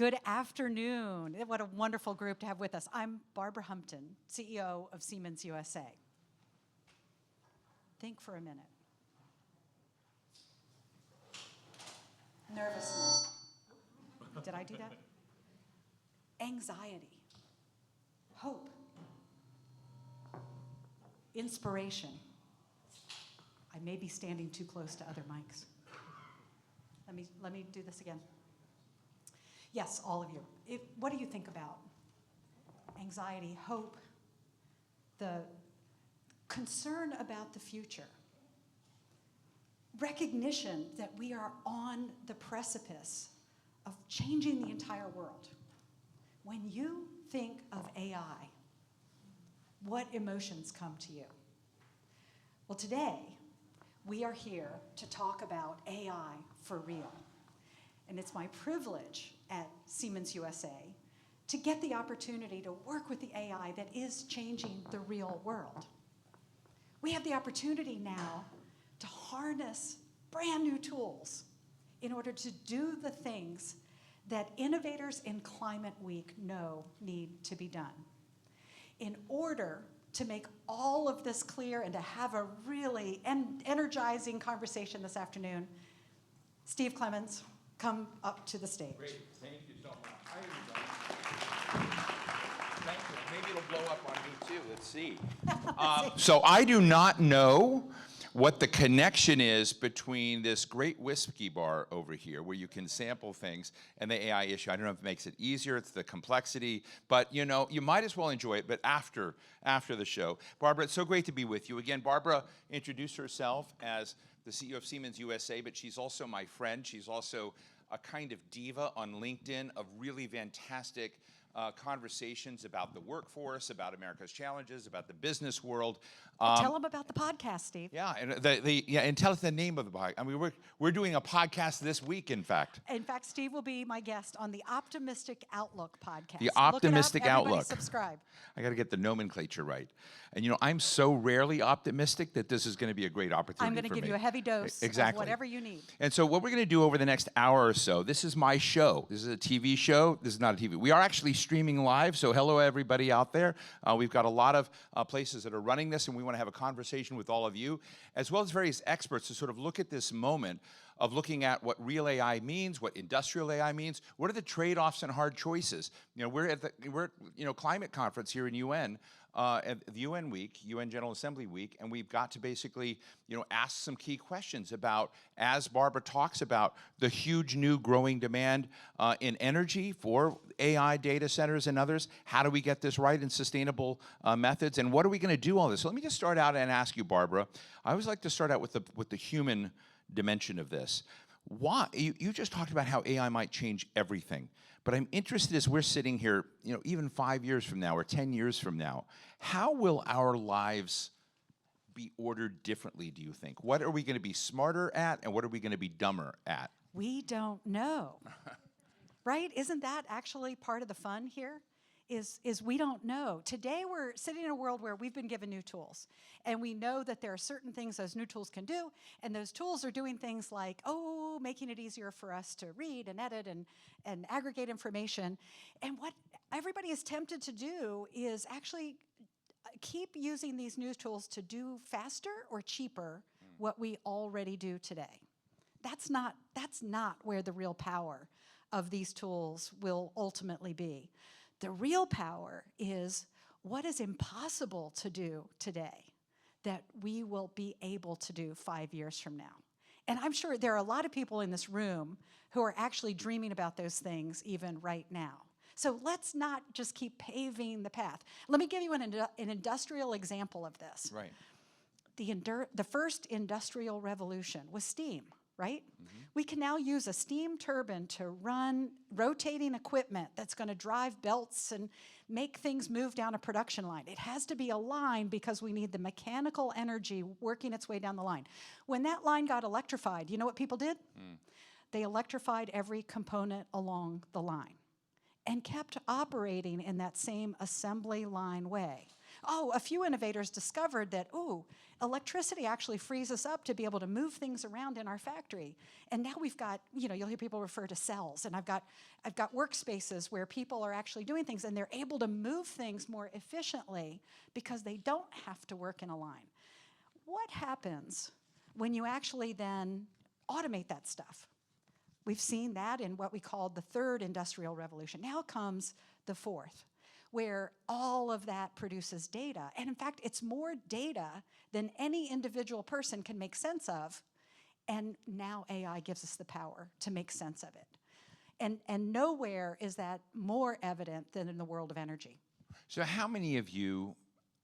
Good afternoon. What a wonderful group to have with us. I'm Barbara Humpton, CEO of Siemens USA. Think for a minute. Nervousness. Did I do that? Anxiety. Hope. Inspiration. I may be standing too close to other mics. Let me do this again. Yes, all of you. What do you think about anxiety, hope, the concern about the future, recognition that we are on the precipice of changing the entire world? When you think of AI, what emotions come to you? Well, today, we are here to talk about AI for real. And it's my privilege at Siemens USA to get the opportunity to work with the AI that is changing the real world. We have the opportunity now to harness brand new tools in order to do the things that innovators in Climate Week know need to be done. In order to make all of this clear and to have a really energizing conversation this afternoon, Steve Clements, come up to the stage. Great, thank you so much. Hi, everybody. Thank you. Maybe it'll blow up on me too. Let's see. So I do not know what the connection is between this great whiskey bar over here, where you can sample things, and the AI issue. I don't know if it makes it easier. It's the complexity, but you know, you might as well enjoy it. But after the show, Barbara, it's so great to be with you again. Barbara introduced herself as the CEO of Siemens USA, but she's also my friend. She's also a kind of diva on LinkedIn of really fantastic conversations about the workforce, about America's challenges, about the business world. Tell them about the podcast, Steve. Yeah, and and tell us the name of the podcast. I mean, we're doing a podcast this week, in fact. In fact, Steve will be my guest on the Optimistic Outlook podcast. The Optimistic Look it up, everybody Outlook. Subscribe. I got to get the nomenclature right. And you know, I'm so rarely optimistic that this is going to be a great opportunity I'm going to give you a heavy dose of whatever you need. And so what we're going to do over the next hour or so, this is my show. This is a TV show. This is not a TV. We are actually streaming live, so hello everybody out there. We've got a lot of places that are running this, and we want to have a conversation with all of you, as well as various experts to sort of look at this moment of looking at what real AI means, what industrial AI means, what are the trade-offs and hard choices. You know, we're at the climate conference here in UN, at the UN Week, UN General Assembly Week, and we've got to basically, ask some key questions about, as Barbara talks about, the huge new growing demand in energy for AI data centers and others. How do we get this right in sustainable methods, and what are we going to do all this? So let me just start out and ask you, Barbara. I always like to start out with the human dimension of this. Why? You just talked about how AI might change everything, but I'm interested as we're sitting here, even 5 years from now or 10 years from now, how will our lives be ordered differently, do you think? What are we going to be smarter at, and what are we going to be dumber at? We don't know, right? Isn't that actually part of the fun here? Is we don't know. Today we're sitting in a world where we've been given new tools, and we know that there are certain things those new tools can do, and those tools are doing things like, making it easier for us to read and edit and aggregate information. And what everybody is tempted to do is actually keep using these new tools to do faster or cheaper what we already do today. That's not where the real power of these tools will ultimately be. The real power is what is impossible to do today that we will be able to do 5 years from now. And I'm sure there are a lot of people in this room who are actually dreaming about those things even right now. So let's not just keep paving the path. Let me give you an industrial example of this. Right. The first industrial revolution was steam, right? Mm-hmm. We can now use a steam turbine to run rotating equipment that's going to drive belts and make things move down a production line. It has to be a line because we need the mechanical energy working its way down the line. When that line got electrified, you know what people did? They electrified every component along the line and kept operating in that same assembly line way. Oh, a few innovators discovered that, ooh, electricity actually frees us up to be able to move things around in our factory. And now we've got, you'll hear people refer to cells, and I've got workspaces where people are actually doing things, and they're able to move things more efficiently because they don't have to work in a line. What happens when you actually then automate that stuff? We've seen that in what we called the third industrial revolution. Now comes the fourth, where all of that produces data. And in fact, it's more data than any individual person can make sense of. And now AI gives us the power to make sense of it. And nowhere is that more evident than in the world of energy. So how many of you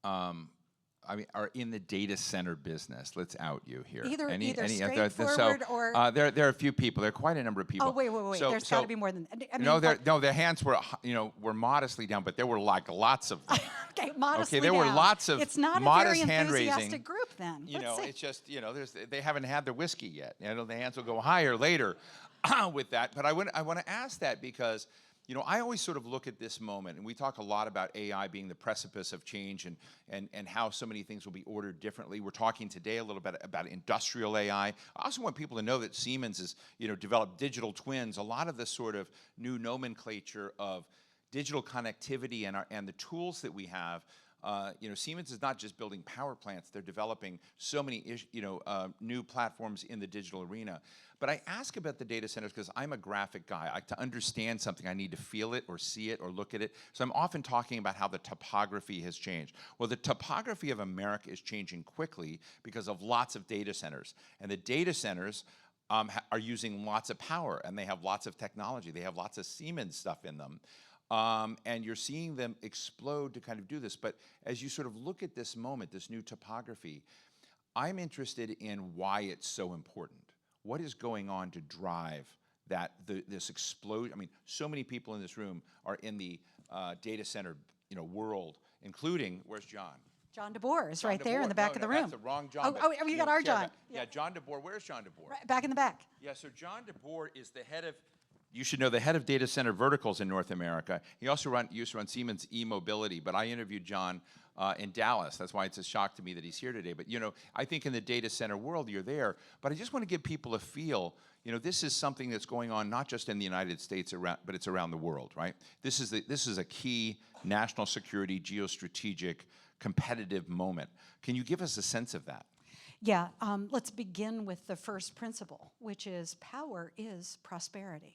are in the data center business? Let's out you here. Either So, straightforward or... there are a few people. There are quite a number of people. Oh, wait. So, There's got to be more than... No, their hands were modestly down, but there were like lots of them. Okay, modestly there were down. lots of it's not modest a very hand raising. enthusiastic group then. It's just, they haven't had their whiskey yet. The hands will go higher later with that. But I want to ask that because I always sort of look at this moment, and we talk a lot about AI being the precipice of change and how so many things will be ordered differently. We're talking today a little bit about industrial AI. I also want people to know that Siemens has, developed digital twins. A lot of this sort of new nomenclature of digital connectivity and the tools that we have. Siemens is not just building power plants; they're developing so many, new platforms in the digital arena. But I ask about the data centers because I'm a graphic guy. To understand something, I need to feel it or see it or look at it. So I'm often talking about how the topography has changed. Well, the topography of America is changing quickly because of lots of data centers, and the data centers are using lots of power, and they have lots of technology. They have lots of Siemens stuff in them. And you're seeing them explode to kind of do this. But as you sort of look at this moment, this new topography, I'm interested in why it's so important. What is going on to drive this explosion? I mean, so many people in this room are in the data center world, including, where's John? John DeBoer is right there in the back of the room. That's the wrong John. Oh, you got our John. Yeah, John DeBoer. Where's John DeBoer? Right, back in the back. Yeah, so John DeBoer is the head of... You should know the head of data center verticals in North America. He also used to run Siemens e-mobility, but I interviewed John in Dallas. That's why it's a shock to me that he's here today. But I think in the data center world, you're there. But I just want to give people a feel. This is something that's going on not just in the United States, but it's around the world, right? This is a key national security, geostrategic, competitive moment. Can you give us a sense of that? Yeah. Let's begin with the first principle, which is power is prosperity.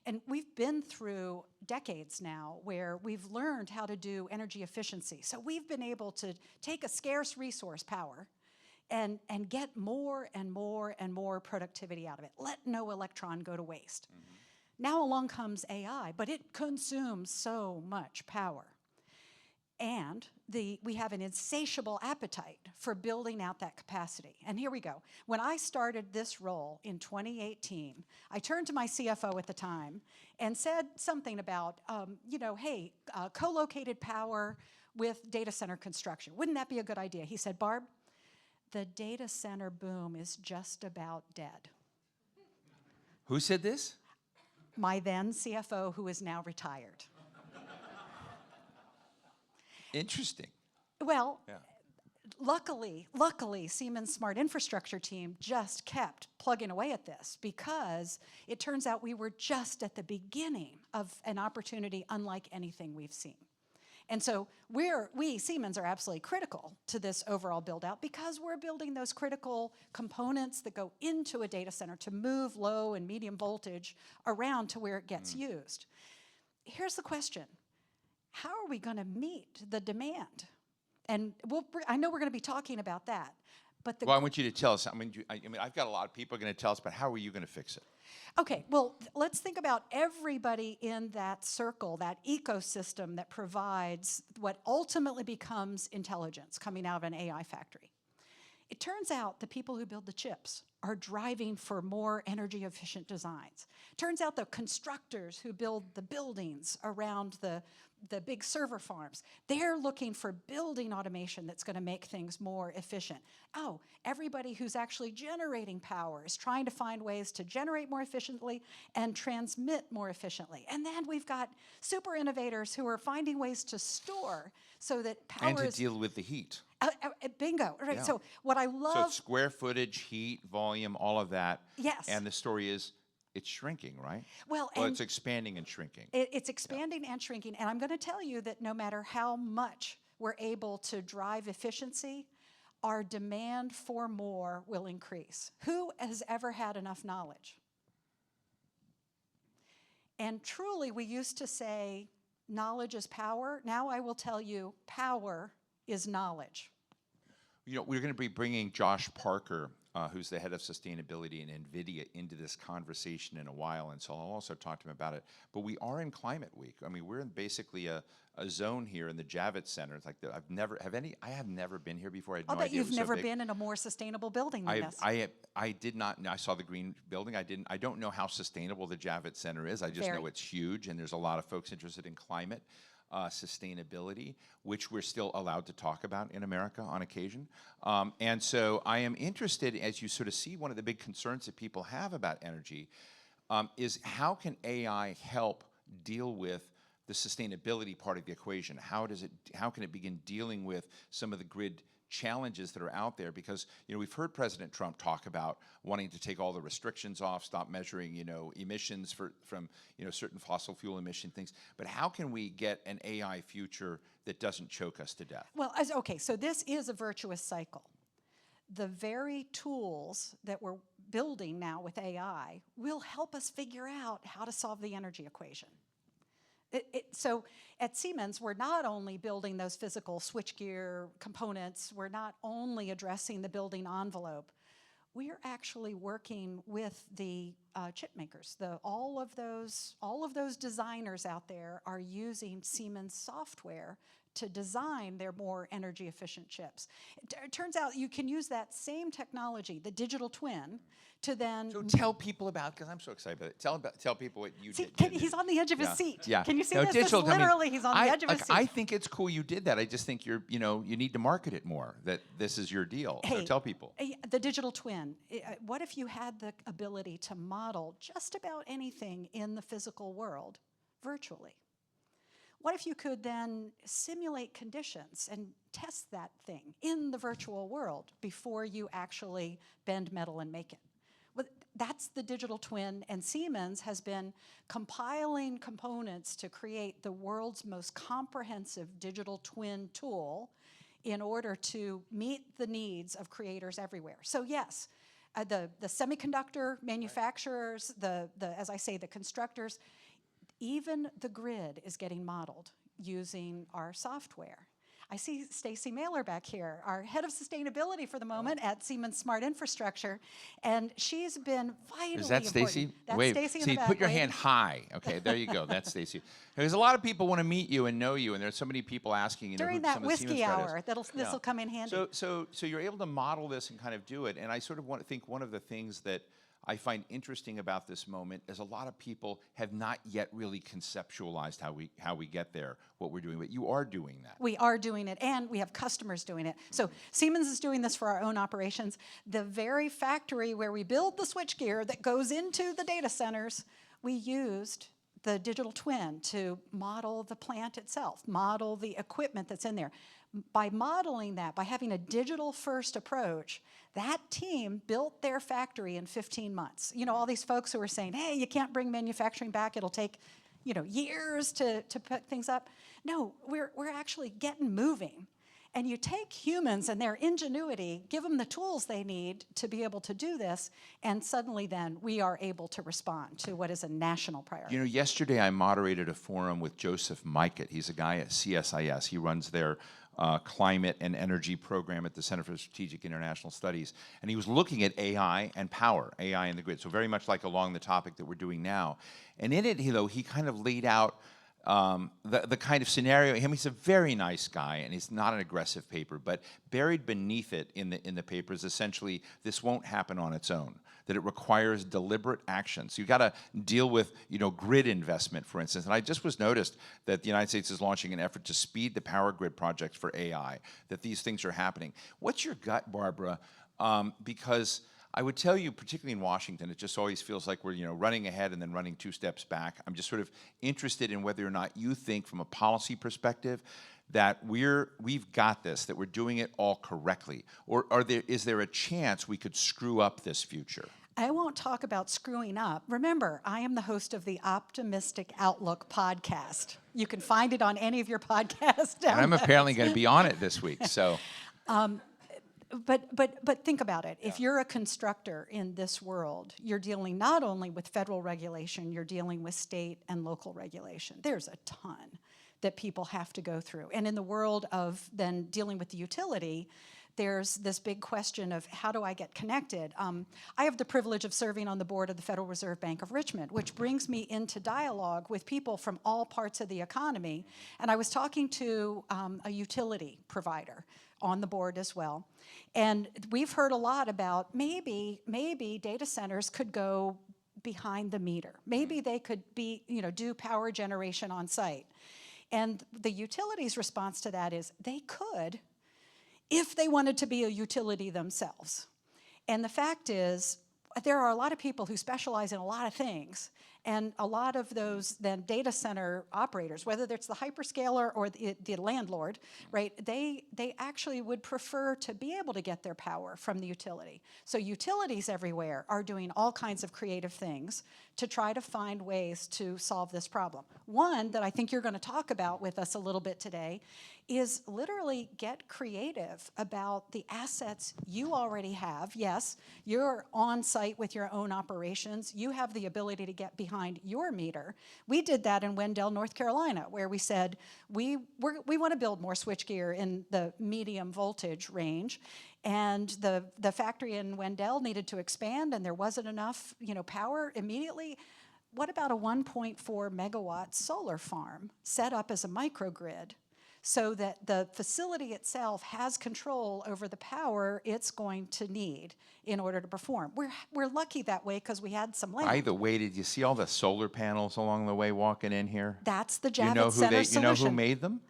And we've been through decades now where we've learned how to do energy efficiency. So we've been able to take a scarce resource, power, and get more and more and more productivity out of it. Let no electron go to waste. Mm-hmm. Now along comes AI, but it consumes so much power. And we have an insatiable appetite for building out that capacity. And here we go. When I started this role in 2018, I turned to my CFO at the time and said something about, co-located power with data center construction. Wouldn't that be a good idea? He said, Barb, the data center boom is just about dead. Who said this? My then CFO, who is now retired. Interesting. Well, yeah. Luckily, Siemens' smart infrastructure team just kept plugging away at this because it turns out we were just at the beginning of an opportunity unlike anything we've seen. And so we, Siemens, are absolutely critical to this overall build-out because we're building those critical components that go into a data center to move low and medium voltage around to where it gets used. Here's the question. How are we going to meet the demand? And I know we're going to be talking about that. But well, I want you to tell us. I mean, I've got a lot of people going to tell us, but how are you going to fix it? Okay, well, let's think about everybody in that circle, that ecosystem that provides what ultimately becomes intelligence coming out of an AI factory. It turns out the people who build the chips are driving for more energy efficient designs. Turns out the constructors who build the buildings around the big server farms, they're looking for building automation that's going to make things more efficient. Oh, everybody who's actually generating power is trying to find ways to generate more efficiently and transmit more efficiently. And then we've got super innovators who are finding ways to store so that power And to deal with the heat. Bingo, right? Yeah. So what I So love, it's square footage, heat, volume, all of that. Yes. And the story is, it's shrinking, right? well, Well, and it's expanding and shrinking. it's expanding and shrinking. And I'm going to tell you that no matter how much we're able to drive efficiency, our demand for more will increase. Who has ever had enough knowledge? And truly, we used to say knowledge is power. Now I will tell you, power is knowledge. You know, we're going to be bringing Josh Parker, who's the head of sustainability in NVIDIA, into this conversation in a while, and so I'll also talk to him about it. But we are in Climate Week. I mean, we're in basically a zone here in the Javits Center. It's like I have never been here before. I had I'll no bet idea it you've was so never big. been in a more sustainable building than this. I did not know. I saw the green building. I don't know how sustainable the Javits Center is. I just Very. know it's huge, and there's a lot of folks interested in climate. Sustainability, which we're still allowed to talk about in America on occasion. And so I am interested, as you sort of see one of the big concerns that people have about energy, is how can AI help deal with the sustainability part of the equation? How can it begin dealing with some of the grid challenges that are out there? Because, you know, we've heard President Trump talk about wanting to take all the restrictions off, stop measuring, you know, emissions from you know, certain fossil fuel emission things. But how can we get an AI future that doesn't choke us to death? Well, okay, so this is a virtuous cycle. The very tools that we're building now with AI will help us figure out how to solve the energy equation. So at Siemens, we're not only building those physical switchgear components, we're not only addressing the building envelope, we're actually working with the chip makers. All of those designers out there are using Siemens software to design their more energy efficient chips. It turns out you can use that same technology, the digital twin, to then... So tell people about, because I'm so excited about it, tell people what you See, did. he's on the edge of his Yeah. seat. Yeah. Can you see No, this? digital, This is literally, he's on the edge of his seat. I think it's cool you did that. I just think you need to market it more, that this is your deal. So Hey, tell people. The digital twin. What if you had the ability to model just about anything in the physical world virtually? What if you could then simulate conditions and test that thing in the virtual world before you actually bend metal and make it? Well, that's the digital twin, and Siemens has been compiling components to create the world's most comprehensive digital twin tool in order to meet the needs of creators everywhere. So yes, the semiconductor manufacturers, as I say, the constructors, even the grid is getting modeled using our software. I see Stacy Mailer back here, our head of sustainability for the moment at Siemens Smart Infrastructure, and she's been vitally Is that important. Stacy? That's Wave. Stacy in See, the back. put your Wave. hand high. Okay, there you go. That's Stacy. Because a lot of people want to meet you and know you, and there's so many people asking, you know, During who that some of the Siemens whiskey guys hour, is. this will come in handy. So you're able to model this and kind of do it, and I sort of think one of the things that I find interesting about this moment is a lot of people have not yet really conceptualized how we get there, what we're doing, but you are doing that. We are doing it, and we have customers doing it. So Siemens is doing this for our own operations. The very factory where we build the switchgear that goes into the data centers, we used the digital twin to model the plant itself, model the equipment that's in there. By modeling that, by having a digital-first approach, that team built their factory in 15 months. You know, all these folks who are saying, hey, you can't bring manufacturing back, it'll take, you know, years to put things up. No, we're actually getting moving. And you take humans and their ingenuity, give them the tools they need to be able to do this, and suddenly then we are able to respond to what is a national priority. You know, yesterday I moderated a forum with Joseph Mikett. He's a guy at CSIS. He runs their climate and energy program at the Center for Strategic International Studies. And he was looking at AI and power, AI in the grid. So very much like along the topic that we're doing now. And in it, he kind of laid out the kind of scenario. I mean, he's a very nice guy, and he's not an aggressive paper. But buried beneath it in the paper is essentially this won't happen on its own. That it requires deliberate action. So you got to deal with, grid investment, for instance. And I just was noticed that the United States is launching an effort to speed the power grid project for AI. That these things are happening. What's your gut, Barbara? Because I would tell you, particularly in Washington, it just always feels like we're running ahead and then running 2 steps back. I'm just sort of interested in whether or not you think, from a policy perspective, that we've got this, that we're doing it all correctly, or is there a chance we could screw up this future? I won't talk about screwing up. Remember, I am the host of the Optimistic Outlook podcast. You can find it on any of your podcast downloads. And I'm apparently going to be on it this week, so. But think about it. If you're a constructor in this world, you're dealing not only with federal regulation, you're dealing with state and local regulation. There's a ton that people have to go through. And in the world of then dealing with the utility, there's this big question of how do I get connected? I have the privilege of serving on the board of the Federal Reserve Bank of Richmond, which brings me into dialogue with people from all parts of the economy. And I was talking to a utility provider on the board as well. And we've heard a lot about maybe data centers could go behind the meter. Maybe they could do power generation on site. And the utility's response to that is they could if they wanted to be a utility themselves. And the fact is, there are a lot of people who specialize in a lot of things, and a lot of those then data center operators, whether it's the hyperscaler or the landlord, right, they actually would prefer to be able to get their power from the utility. So utilities everywhere are doing all kinds of creative things to try to find ways to solve this problem. One that I think you're going to talk about with us a little bit today is literally get creative about the assets you already have. Yes, you're on site with your own operations. You have the ability to get behind your meter. We did that in Wendell, North Carolina, where we said we want to build more switchgear in the medium voltage range. And the factory in Wendell needed to expand, and there wasn't enough power immediately. What about a 1.4 megawatt solar farm set up as a microgrid, so that the facility itself has control over the power it's going to need in order to perform? We're lucky that way because we had some land. By the way, did you see all the solar panels along the way walking in here? That's the Javits Center solution. You know who made them?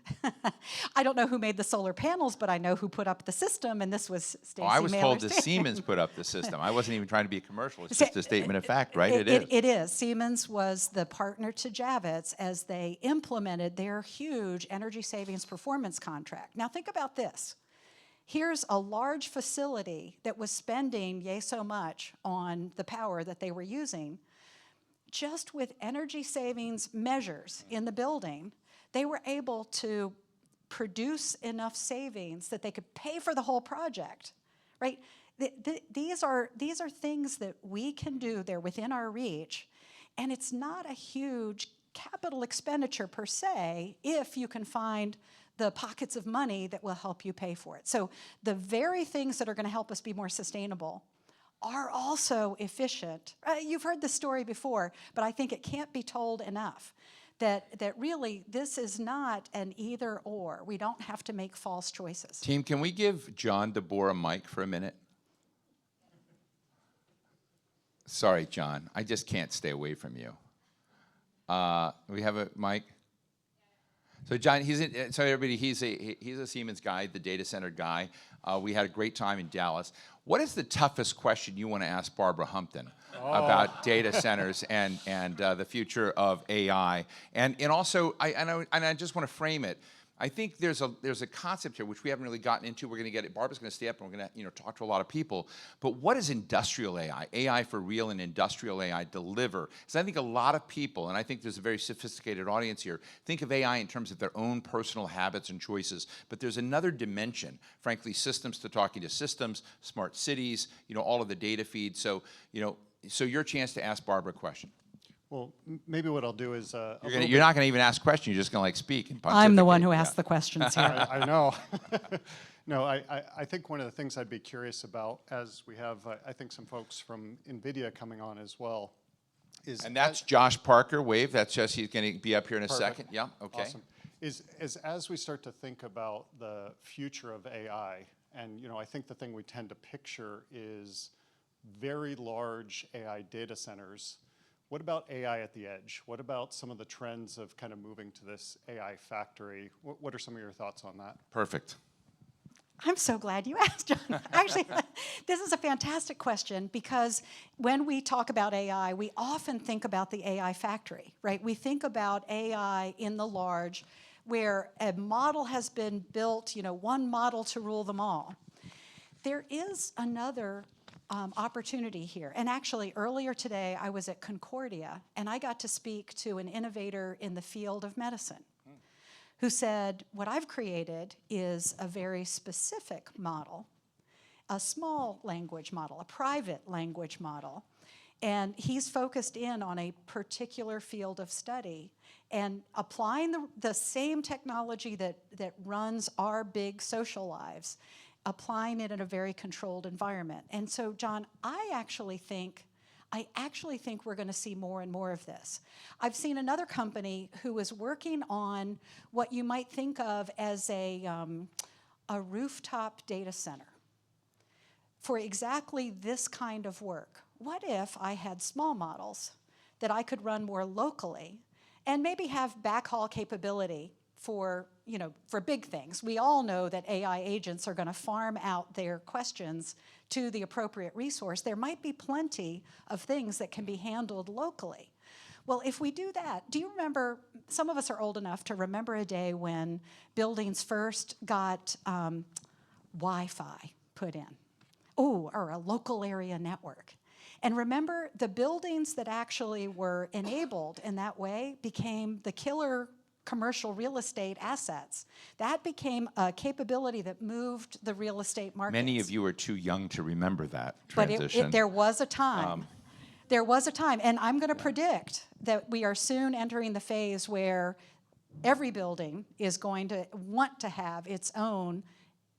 I don't know who made the solar panels, but I know who put up the system, and this was Stacey I was told Mailer's that Siemens put up the system. I wasn't even trying to be a commercial. It's just a statement of fact, right? It is. It is. Siemens was the partner to Javits as they implemented their huge energy savings performance contract. Now think about this. Here's a large facility that was spending yay so much on the power that they were using. Just with energy savings measures in the building, they were able to produce enough savings that they could pay for the whole project, right? These are things that we can do. They're within our reach, and it's not a huge capital expenditure per se if you can find the pockets of money that will help you pay for it. So the very things that are going to help us be more sustainable are also efficient. You've heard this story before, but I think it can't be told enough that really this is not an either or. We don't have to make false choices. Team, can we give John DeBoer a mic for a minute? Sorry, John. I just can't stay away from you. We have a mic? So John, he's a Siemens guy, the data center guy. We had a great time in Dallas. What is the toughest question you want to ask Barbara Humpton about data centers and the future of AI? And also, I just want to frame it. I think there's a concept here which we haven't really gotten into. We're going to get it. Barbara's going to stay up and we're going to talk to a lot of people. But what is industrial AI? AI for real and industrial AI deliver? So I think a lot of people, and I think there's a very sophisticated audience here, think of AI in terms of their own personal habits and choices. But there's another dimension, frankly, systems to talking to systems, smart cities, all of the data feeds. So your chance to ask Barbara a question. Well, maybe what I'll do is... you're not going to even ask questions. You're just going to speak and pontificate. I'm the one who asks the questions here. I know. No, I think one of the things I'd be curious about, as we have, I think, some folks from NVIDIA coming on as well, And that's Josh Parker, wave. That's just, he's going to be up here in a Perfect. second. Yeah, okay. Awesome. As we start to think about the future of AI, and I think the thing we tend to picture is very large AI data centers. What about AI at the edge? What about some of the trends of kind of moving to this AI factory? What are some of your thoughts on that? Perfect. I'm so glad you asked, John. Actually, this is a fantastic question because when we talk about AI, we often think about the AI factory, right? We think about AI in the large where a model has been built, one model to rule them all. There is another opportunity here. And actually, earlier today, I was at Concordia, and I got to speak to an innovator in the field of medicine who said, what I've created is a very specific model, a small language model, a private language model, and he's focused in on a particular field of study and applying the same technology that runs our big social lives, applying it in a very controlled environment. And so, John, I actually think we're going to see more and more of this. I've seen another company who is working on what you might think of as a rooftop data center for exactly this kind of work. What if I had small models that I could run more locally and maybe have backhaul capability for big things? We all know that AI agents are going to farm out their questions to the appropriate resource. There might be plenty of things that can be handled locally. Well, if we do that, do you remember, some of us are old enough to remember a day when buildings first got Wi-Fi put in, or a local area network. And remember, the buildings that actually were enabled in that way became the killer commercial real estate assets. That became a capability that moved the real estate markets. Many of you are too young to remember that But transition. there was a time. There was a time, and I'm going to predict that we are soon entering the phase where every building is going to want to have its own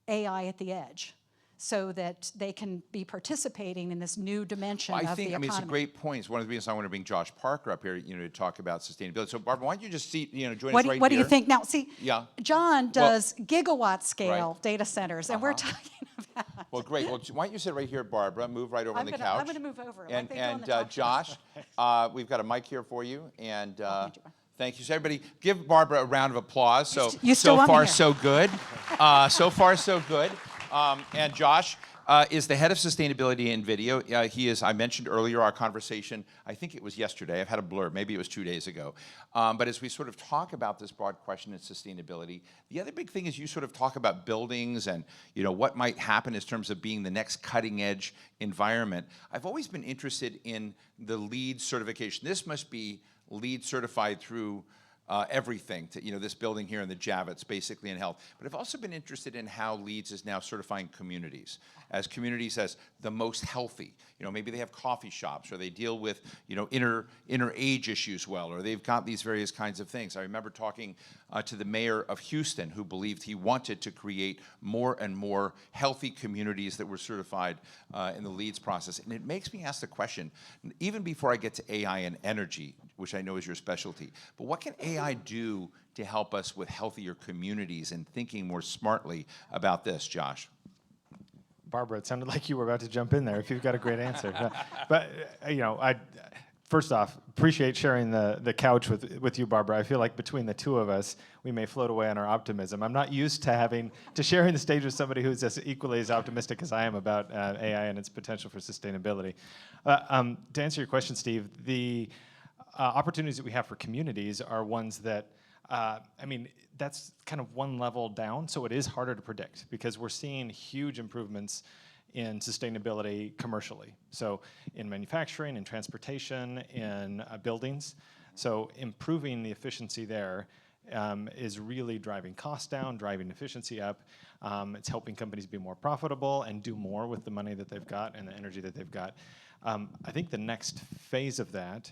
AI at the edge, so that they can be participating in this new dimension of the economy. It's a great point. It's one of the reasons I want to bring Josh Parker up here, to talk about sustainability. So, Barbara, why don't you just join us right here? What do you think? Now, see, Yeah. John does gigawatt scale Right. data centers, and we're talking about... Well, great. Well, why don't you sit right here, Barbara? Move right over on the couch. I'm going to move over. And, like they do on the talk Josh, shows. we've got a mic here for you. And hand you one. thank you. So everybody, give Barbara a round of applause. So, You still so want me far, here. so good. So far, so good. And Josh is the head of sustainability at NVIDIA. He is, I mentioned earlier, our conversation, I think it was yesterday. I've had a blur. Maybe it was 2 days ago. But as we sort of talk about this broad question of sustainability, the other big thing is you sort of talk about buildings and what might happen in terms of being the next cutting edge environment. I've always been interested in the LEED certification. This must be LEED certified through everything to this building here in the Javits, basically in health. But I've also been interested in how LEEDs is now certifying communities as the most healthy. Maybe they have coffee shops, or they deal with inner age issues well, or they've got these various kinds of things. I remember talking to the mayor of Houston, who believed he wanted to create more and more healthy communities that were certified in the LEEDs process. And it makes me ask the question, even before I get to AI and energy, which I know is your specialty, but what can AI do to help us with healthier communities and thinking more smartly about this, Josh? Barbara, it sounded like you were about to jump in there if you've got a great answer. But I first off appreciate sharing the couch with you, Barbara. I feel like between the two of us, we may float away on our optimism. I'm not used to sharing the stage with somebody who's as equally as optimistic as I am about AI and its potential for sustainability. To answer your question, Steve, the opportunities that we have for communities are ones that, that's kind of one level down, so it is harder to predict because we're seeing huge improvements in sustainability commercially. So in manufacturing, in transportation, in buildings. So improving the efficiency there is really driving costs down, driving efficiency up. It's helping companies be more profitable and do more with the money that they've got and the energy that they've got. I think the next phase of that,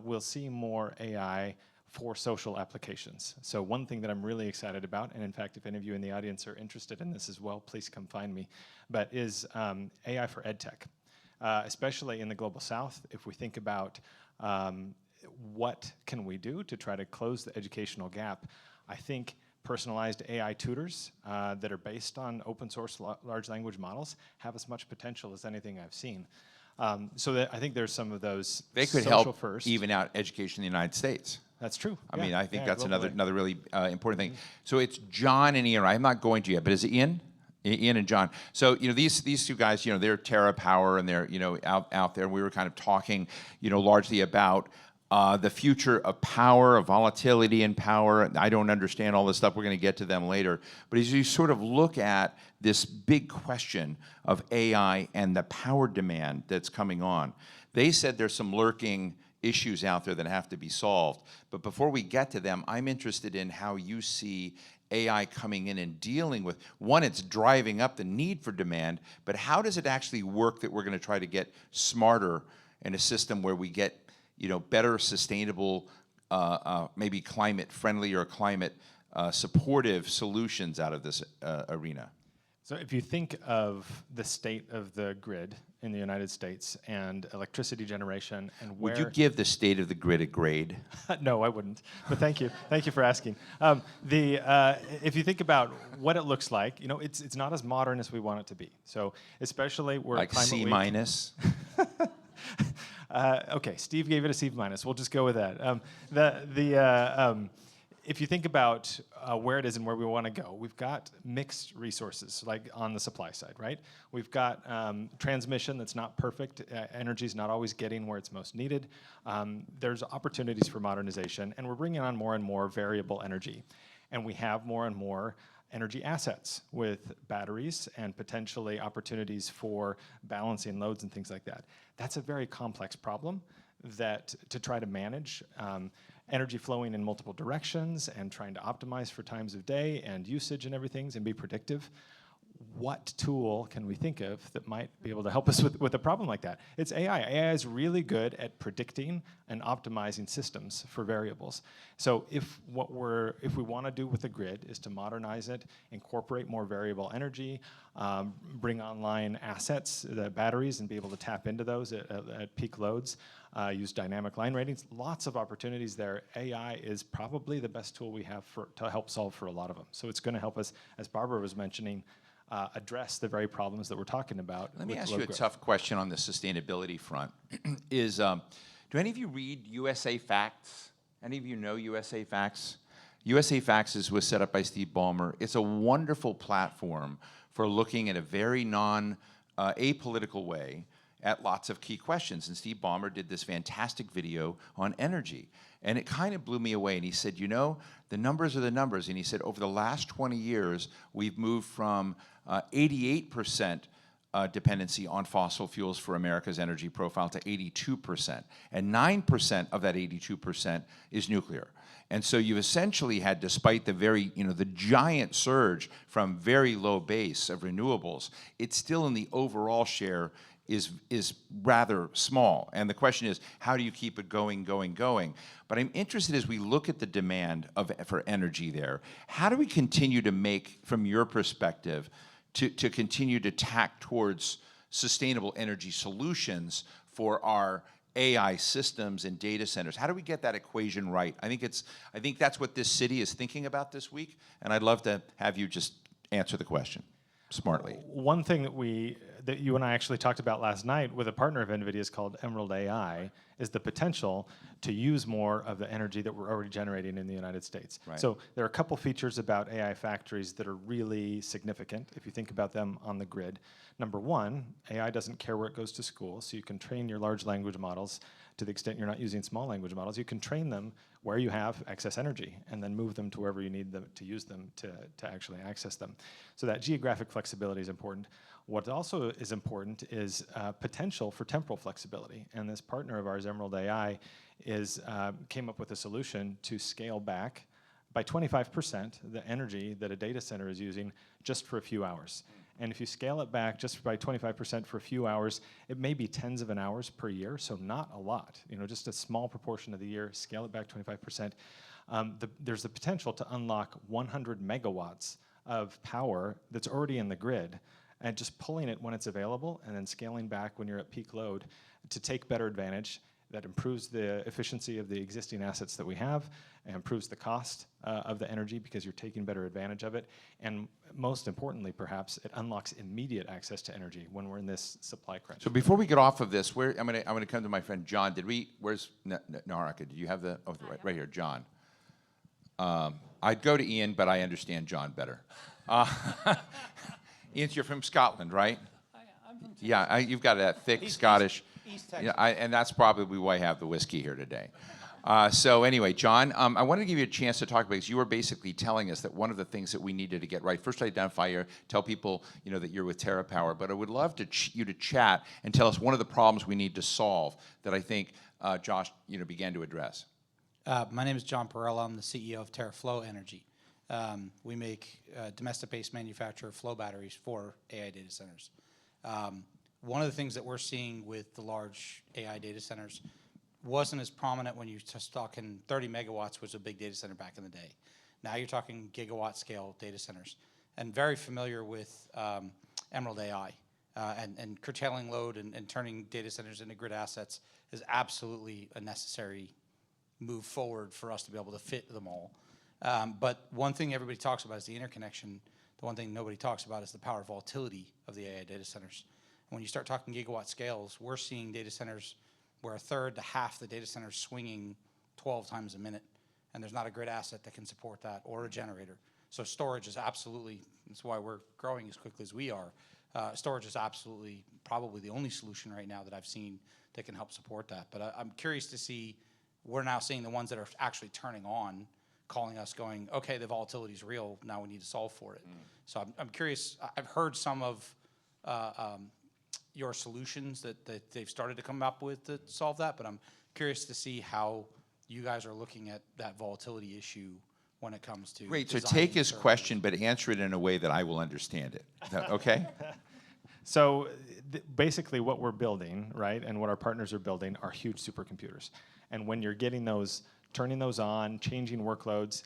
we'll see more AI for social applications. So one thing that I'm really excited about, and in fact, if any of you in the audience are interested in this as well, please come find me, but is AI for EdTech, especially in the Global South. If we think about What can we do to try to close the educational gap? I think personalized AI tutors that are based on open source large language models have as much potential as anything I've seen. So that I think there's some of those They could social help first. even out education in the United States. That's true. I mean, I think that's globally. another really important thing. So it's John and Ian. I'm not going to yet, but is it Ian? Ian and John. So these two guys, they're Terra Power, and they're out there. We were kind of talking, largely about the future of power, of volatility in power. I don't understand all this stuff. We're going to get to them later. But as you sort of look at this big question of AI and the power demand that's coming on, they said there's some lurking issues out there that have to be solved. But before we get to them, I'm interested in how you see AI coming in and dealing with, one, it's driving up the need for demand, but how does it actually work that we're going to try to get smarter in a system where we get better, sustainable, maybe climate-friendly or climate-supportive solutions out of this arena? So if you think of the state of the grid in the United States and electricity generation and where... Would you give the state of the grid a grade? No, I wouldn't. But thank you. Thank you for asking. If you think about what it looks like, it's not as modern as we want it to be. So especially we're like Climate C Week. minus? Okay, Steve gave it a C minus. We'll just go with that. If you think about where it is and where we want to go, we've got mixed resources, like on the supply side, right? We've got transmission that's not perfect. Energy's not always getting where it's most needed. There's opportunities for modernization, and we're bringing on more and more variable energy. And we have more and more energy assets with batteries and potentially opportunities for balancing loads and things like that. That's a very complex problem that to try to manage. Energy flowing in multiple directions and trying to optimize for times of day and usage and everything and be predictive. What tool can we think of that might be able to help us with a problem like that? It's AI. AI is really good at predicting and optimizing systems for variables. So if we want to do with the grid is to modernize it, incorporate more variable energy, bring online assets, the batteries, and be able to tap into those at peak loads, use dynamic line ratings, lots of opportunities there. AI is probably the best tool we have to help solve for a lot of them. So it's going to help us, as Barbara was mentioning, address the very problems that we're talking about. Let me ask you a tough question on the sustainability front. Do any of you read USA Facts? Any of you know USA Facts? USA Facts was set up by Steve Ballmer. It's a wonderful platform for looking at a very apolitical way at lots of key questions. And Steve Ballmer did this fantastic video on energy. And it kind of blew me away. And he said, the numbers are the numbers. And he said, over the last 20 years, we've moved from 88% dependency on fossil fuels for America's energy profile to 82%. And 9% of that 82% is nuclear. And so you've essentially had, despite the the giant surge from very low base of renewables, it's still in the overall share is rather small. And the question is, how do you keep it going? But I'm interested as we look at the demand for energy there, how do we continue to make, from your perspective, to continue to tack towards sustainable energy solutions for our AI systems and data centers? How do we get that equation right? I think that's what this city is thinking about this week, and I'd love to have you just answer the question smartly. One thing that you and I actually talked about last night with a partner of NVIDIA's called Emerald AI is the potential to use more of the energy that we're already generating in the United States. Right. So there are a couple features about AI factories that are really significant if you think about them on the grid. Number one, AI doesn't care where it goes to school, so you can train your large language models to the extent you're not using small language models. You can train them where you have excess energy and then move them to wherever you need them to use them to actually access them. So that geographic flexibility is important. What also is important is potential for temporal flexibility. And this partner of ours, Emerald AI, came up with a solution to scale back by 25% the energy that a data center is using just for a few hours. And if you scale it back just by 25% for a few hours, it may be tens of an hours per year, so not a lot. Just a small proportion of the year, scale it back 25%. There's the potential to unlock 100 megawatts of power that's already in the grid, and just pulling it when it's available and then scaling back when you're at peak load to take better advantage. that improves the efficiency of the existing assets that we have, and improves the cost of the energy because you're taking better advantage of it, and most importantly, perhaps, it unlocks immediate access to energy when we're in this supply crunch. So before we get off of this, I'm gonna come to my friend John. Where's Naraka? Did you have right here, John? I'd go to Ian, but I understand John better. Ian, you're from Scotland, right? I'm from Texas. Yeah, you've got that thick Scottish. East Texas. Yeah, and that's probably why I have the whiskey here today. So anyway, John, I wanted to give you a chance to talk about, because you were basically telling us that one of the things that we needed to get right, first identify you, tell people that you're with TerraPower, but I would love you to chat and tell us one of the problems we need to solve that I think Josh began to address. My name is John Perella. I'm the CEO of TerraFlow Energy. We make domestic-based manufacturer of flow batteries for AI data centers. One of the things that we're seeing with the large AI data centers wasn't as prominent when you're just talking 30 megawatts was a big data center back in the day. Now you're talking gigawatt scale data centers, and very familiar with Emerald AI and curtailing load and turning data centers into grid assets is absolutely a necessary move forward for us to be able to fit them all. But one thing everybody talks about is the interconnection. The one thing nobody talks about is the power volatility of the AI data centers. When you start talking gigawatt scales, we're seeing data centers where a third to half the data center is swinging 12 times a minute, and there's not a grid asset that can support that or a generator. So storage is absolutely, that's why we're growing as quickly as we are. Storage is absolutely probably the only solution right now that I've seen that can help support that. But I'm curious to see, we're now seeing the ones that are actually turning on, calling us going, okay, the volatility is real, now we need to solve for it. So I'm curious, I've heard some of your solutions that they've started to come up with to solve that, but I'm curious to see how you guys are looking at that volatility issue when it comes to Great, so designing take his servers. question, but answer it in a way that I will understand it. Is that okay? So basically what we're building, right, and what our partners are building are huge supercomputers. And when you're getting those, turning those on, changing workloads,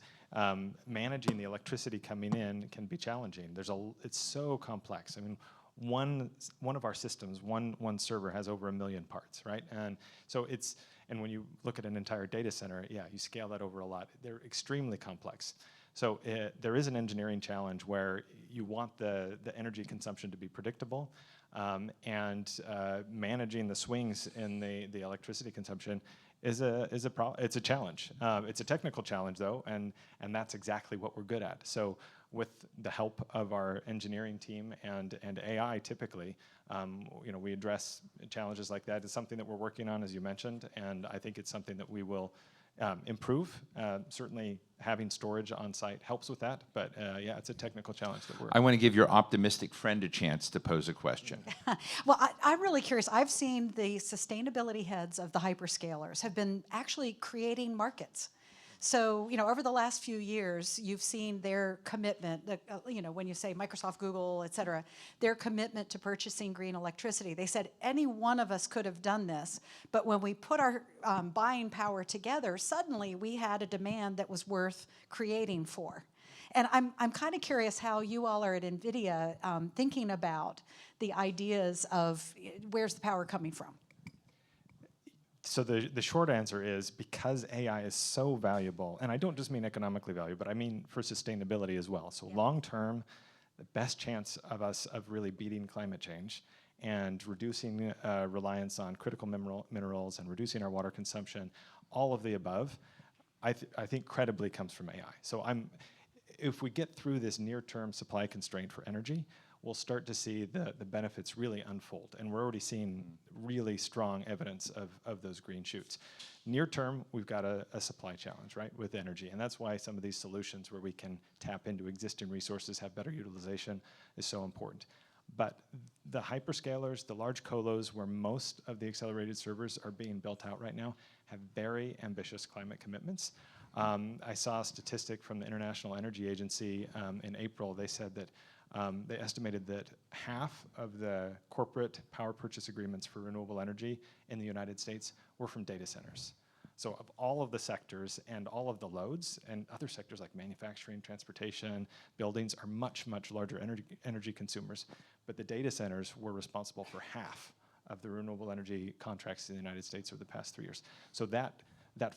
managing the electricity coming in can be challenging. It's so complex. I mean, one of our systems, one server has over 1 million parts, right? And so and when you look at an entire data center, yeah, you scale that over a lot. They're extremely complex. So there is an engineering challenge where you want the energy consumption to be predictable, and managing the swings in the electricity consumption is it's a challenge. It's a technical challenge though, and that's exactly what we're good at. So with the help of our engineering team and AI, typically, we address challenges like that. It's something that we're working on, as you mentioned, and I think it's something that we will improve. Certainly having storage on site helps with that, but yeah, it's a technical challenge that I want to give your optimistic friend a chance to pose a question. Well, I'm really curious. I've seen the sustainability heads of the hyperscalers have been actually creating markets. So, over the last few years, you've seen their commitment, when you say Microsoft, Google, et cetera, their commitment to purchasing green electricity. They said any one of us could have done this, but when we put our buying power together, suddenly we had a demand that was worth creating for. And I'm kind of curious how you all are at NVIDIA thinking about the ideas of where's the power coming from? So the short answer is because AI is so valuable, and I don't just mean economically valuable, but I mean for sustainability as well. So long term, the best chance of us of really beating climate change and reducing reliance on critical minerals and reducing our water consumption, all of the above, I think credibly comes from AI. So if we get through this near-term supply constraint for energy, we'll start to see the benefits really unfold. And we're already seeing really strong evidence of those green shoots. Near term, we've got a supply challenge, right, with energy. And that's why some of these solutions where we can tap into existing resources, have better utilization, is so important. But the hyperscalers, the large colos where most of the accelerated servers are being built out right now, have very ambitious climate commitments. I saw a statistic from the International Energy Agency in April. They said that they estimated that half of the corporate power purchase agreements for renewable energy in the United States were from data centers. So of all of the sectors and all of the loads, and other sectors like manufacturing, transportation, buildings are much, much larger energy consumers, but the data centers were responsible for half of the renewable energy contracts in the United States over the past 3 years. So that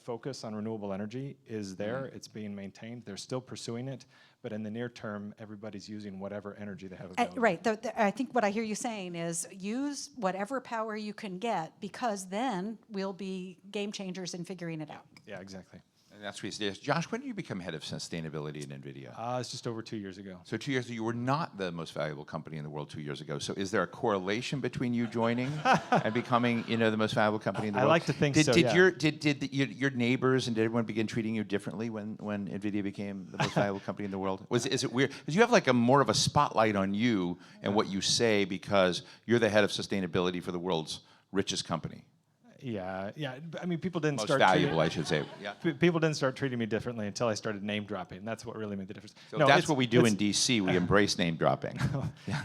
focus on renewable energy is there. It's being maintained. They're still pursuing it, but in the near term, everybody's using whatever energy they have available. Right. I think what I hear you saying is use whatever power you can get, because then we'll be game changers in figuring it out. Yeah, exactly. And that's what he says. Josh, when did you become head of sustainability at NVIDIA? It's just over 2 years ago. So 2 years ago, you were not the most valuable company in the world 2 years ago. So is there a correlation between you joining and becoming, the most valuable company in the I world? like to think did, so, Did, yeah. your neighbors and did everyone begin treating you differently when NVIDIA became the most valuable company in the world? Is it weird? Because you have like more of a spotlight on you and what you say because you're the head of sustainability for the world's richest company. Yeah. I mean, people didn't Most start valuable, I should say. Yeah. People didn't start treating me differently until I started name dropping. That's what really made the difference. So No, that's it's- what we do in it's- DC. We embrace name dropping.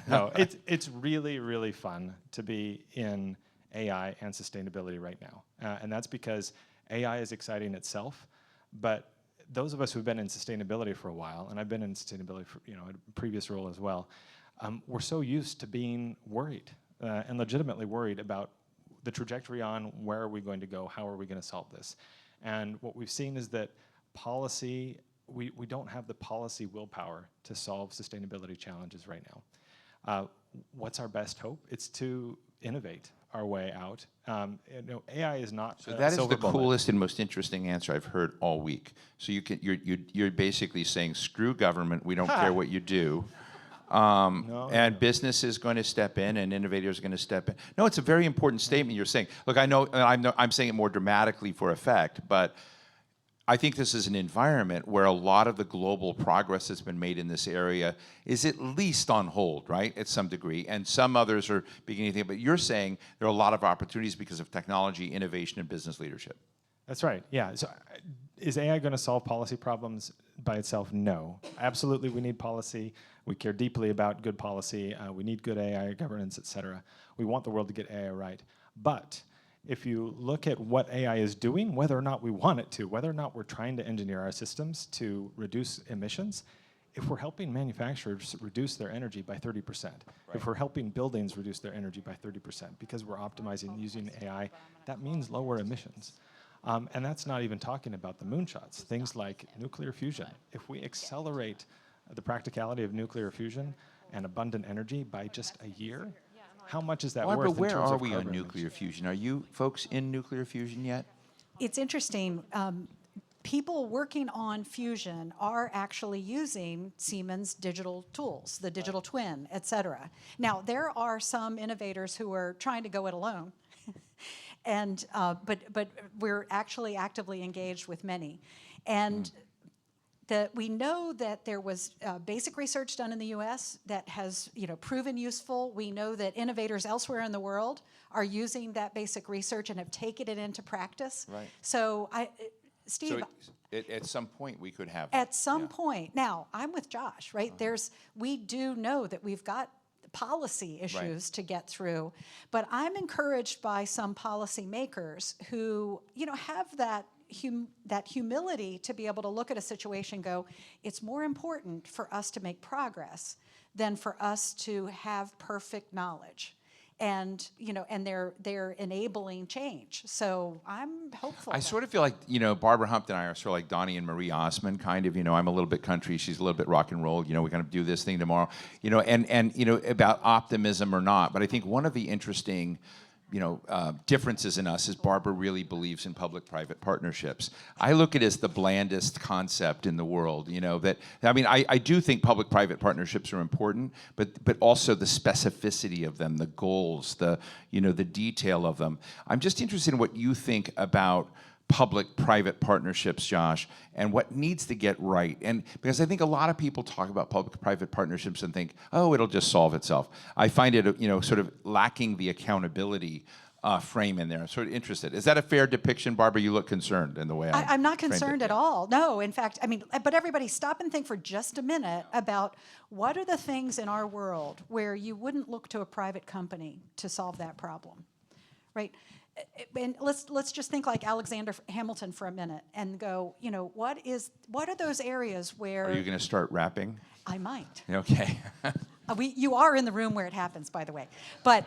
No, it's really, really fun to be in AI and sustainability right now. And that's because AI is exciting itself, but those of us who've been in sustainability for a while, and I've been in sustainability for a previous role as well, we're so used to being worried and legitimately worried about the trajectory on where are we going to go, how are we going to solve this. And what we've seen is that policy, we don't have the policy willpower to solve sustainability challenges right now. What's our best hope? It's to innovate our way out. AI is not So that is silver the bullet. coolest and most interesting answer I've heard all week. So you're basically saying, screw government, we don't care what you do. And business is going to step in, and innovators are going to step in. No, it's a very important statement you're saying. Look, I know I'm saying it more dramatically for effect, but I think this is an environment where a lot of the global progress that's been made in this area is at least on hold, right, at some degree, and some others are beginning to think. But you're saying there are a lot of opportunities because of technology, innovation, and business leadership. That's right, yeah. So is AI going to solve policy problems by itself? No. Absolutely, we need policy. We care deeply about good policy. We need good AI governance, et cetera. We want the world to get AI right. But if you look at what AI is doing, whether or not we want it to, whether or not we're trying to engineer our systems to reduce emissions, if we're helping manufacturers reduce their energy by 30%, if we're helping buildings reduce their energy by 30%, because we're optimizing using AI, that means lower emissions. And that's not even talking about the moonshots, things like nuclear fusion. If we accelerate the practicality of nuclear fusion and abundant energy by just a year, how much is that worth Barbara, in where terms are of we on carbon nuclear emissions? fusion? Are you folks in nuclear fusion yet? It's interesting. People working on fusion are actually using Siemens digital tools, the digital twin, et cetera. Now, there are some innovators who are trying to go it alone. And but we're actually actively engaged with many, and we know that there was basic research done in the U.S. that has proven useful. We know that innovators elsewhere in the world are using that basic research and have taken it into practice. Right. So Steve. So at some point we could have. At some point, now I'm with Josh. Right, we do know that we've got policy issues to get through, but I'm encouraged by some policymakers who have that humility to be able to look at a situation and go, it's more important for us to make progress than for us to have perfect knowledge. And and they're enabling change. So I'm hopeful. I sort of feel like Barbara Humpton and I are sort of like Donnie and Marie Osmond, kind of. I'm a little bit country, she's a little bit rock and roll. We're going to do this thing tomorrow. And about optimism or not. But I think one of the interesting differences in us is Barbara really believes in public-private partnerships. I look at it as the blandest concept in the world. I do think public-private partnerships are important, but also the specificity of them, the goals, the detail of them. I'm just interested in what you think about public-private partnerships, Josh, and what needs to get right. And because I think a lot of people talk about public-private partnerships and think, oh, it'll just solve itself. I find it, sort of lacking the accountability frame in there. I'm sort of interested. Is that a fair depiction, Barbara? You look concerned in the way I'm not framed concerned it. at all. No, in fact, but everybody stop and think for just a minute about what are the things in our world where you wouldn't look to a private company to solve that problem, right? And let's just think like Alexander Hamilton for a minute and go, what are those areas where... Are you going to start rapping? I might. Okay. You are in the room where it happens, by the way. But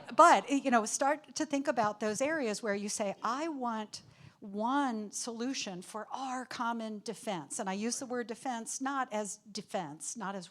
start to think about those areas where you say, I want one solution for our common defense. And I use the word defense, not as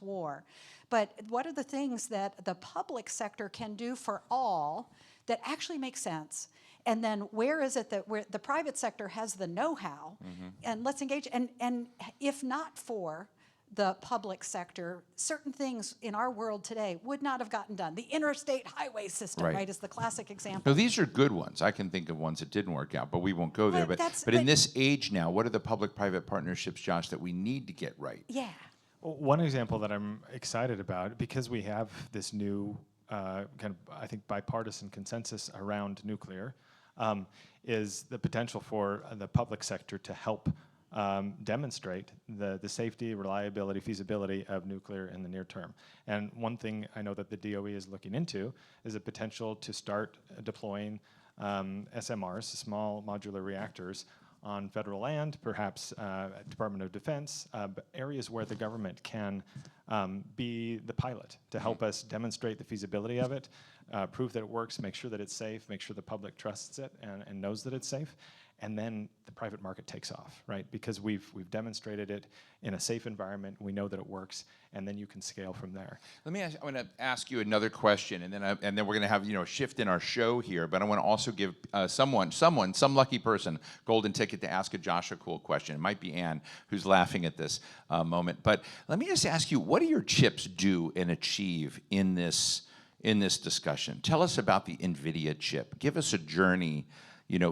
war, but what are the things that the public sector can do for all that actually make sense? And then where is it that where the private sector has the know-how, and let's engage. And if not for the public sector, certain things in our world today would not have gotten done. The interstate highway system, right, is the classic example. No, these are good ones. I can think of ones that didn't work out, but we won't go there. But in this age now, what are the public-private partnerships, Josh, that we need to get right? Yeah. Well, one example that I'm excited about, because we have this new kind of, I think, bipartisan consensus around nuclear, is the potential for the public sector to help demonstrate the safety, reliability, feasibility of nuclear in the near term. And one thing I know that the DOE is looking into is a potential to start deploying SMRs, small modular reactors, on federal land, perhaps Department of Defense, but areas where the government can be the pilot to help us demonstrate the feasibility of it, prove that it works, make sure that it's safe, make sure the public trusts it and knows that it's safe, and then the private market takes off, right? Because we've demonstrated it in a safe environment, we know that it works, and then you can scale from there. Let me ask, I'm going to ask you another question, and then we're going to have a shift in our show here. But I want to also give some lucky person, golden ticket to ask a Josh a cool question. It might be Ann who's laughing at this moment. But let me just ask you, what do your chips do and achieve in this discussion? Tell us about the NVIDIA chip. Give us a journey,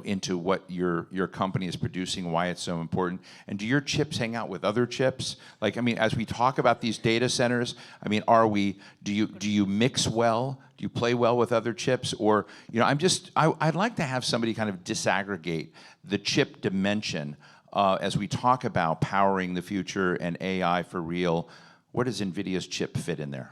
into what your company is producing, why it's so important. And do your chips hang out with other chips? As we talk about these data centers, do you mix well? Do you play well with other chips? Or, I'd like to have somebody kind of disaggregate the chip dimension as we talk about powering the future and AI for real. Where does NVIDIA's chip fit in there?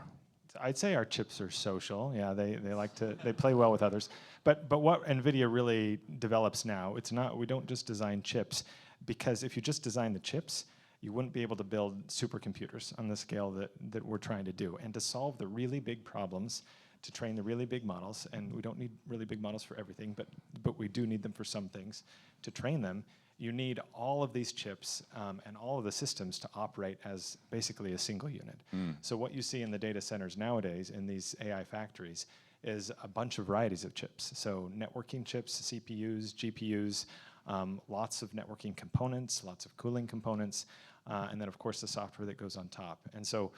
I'd say our chips are social. Yeah, they play well with others. But what NVIDIA really develops now, we don't just design chips, because if you just design the chips, you wouldn't be able to build supercomputers on the scale that we're trying to do. And to solve the really big problems, to train the really big models, and we don't need really big models for everything, but we do need them for some things. To train them, you need all of these chips and all of the systems to operate as basically a single unit. So what you see in the data centers nowadays, in these AI factories, is a bunch of varieties of chips. So networking chips, CPUs, GPUs, lots of networking components, lots of cooling components, and then of course the software that goes on top. And so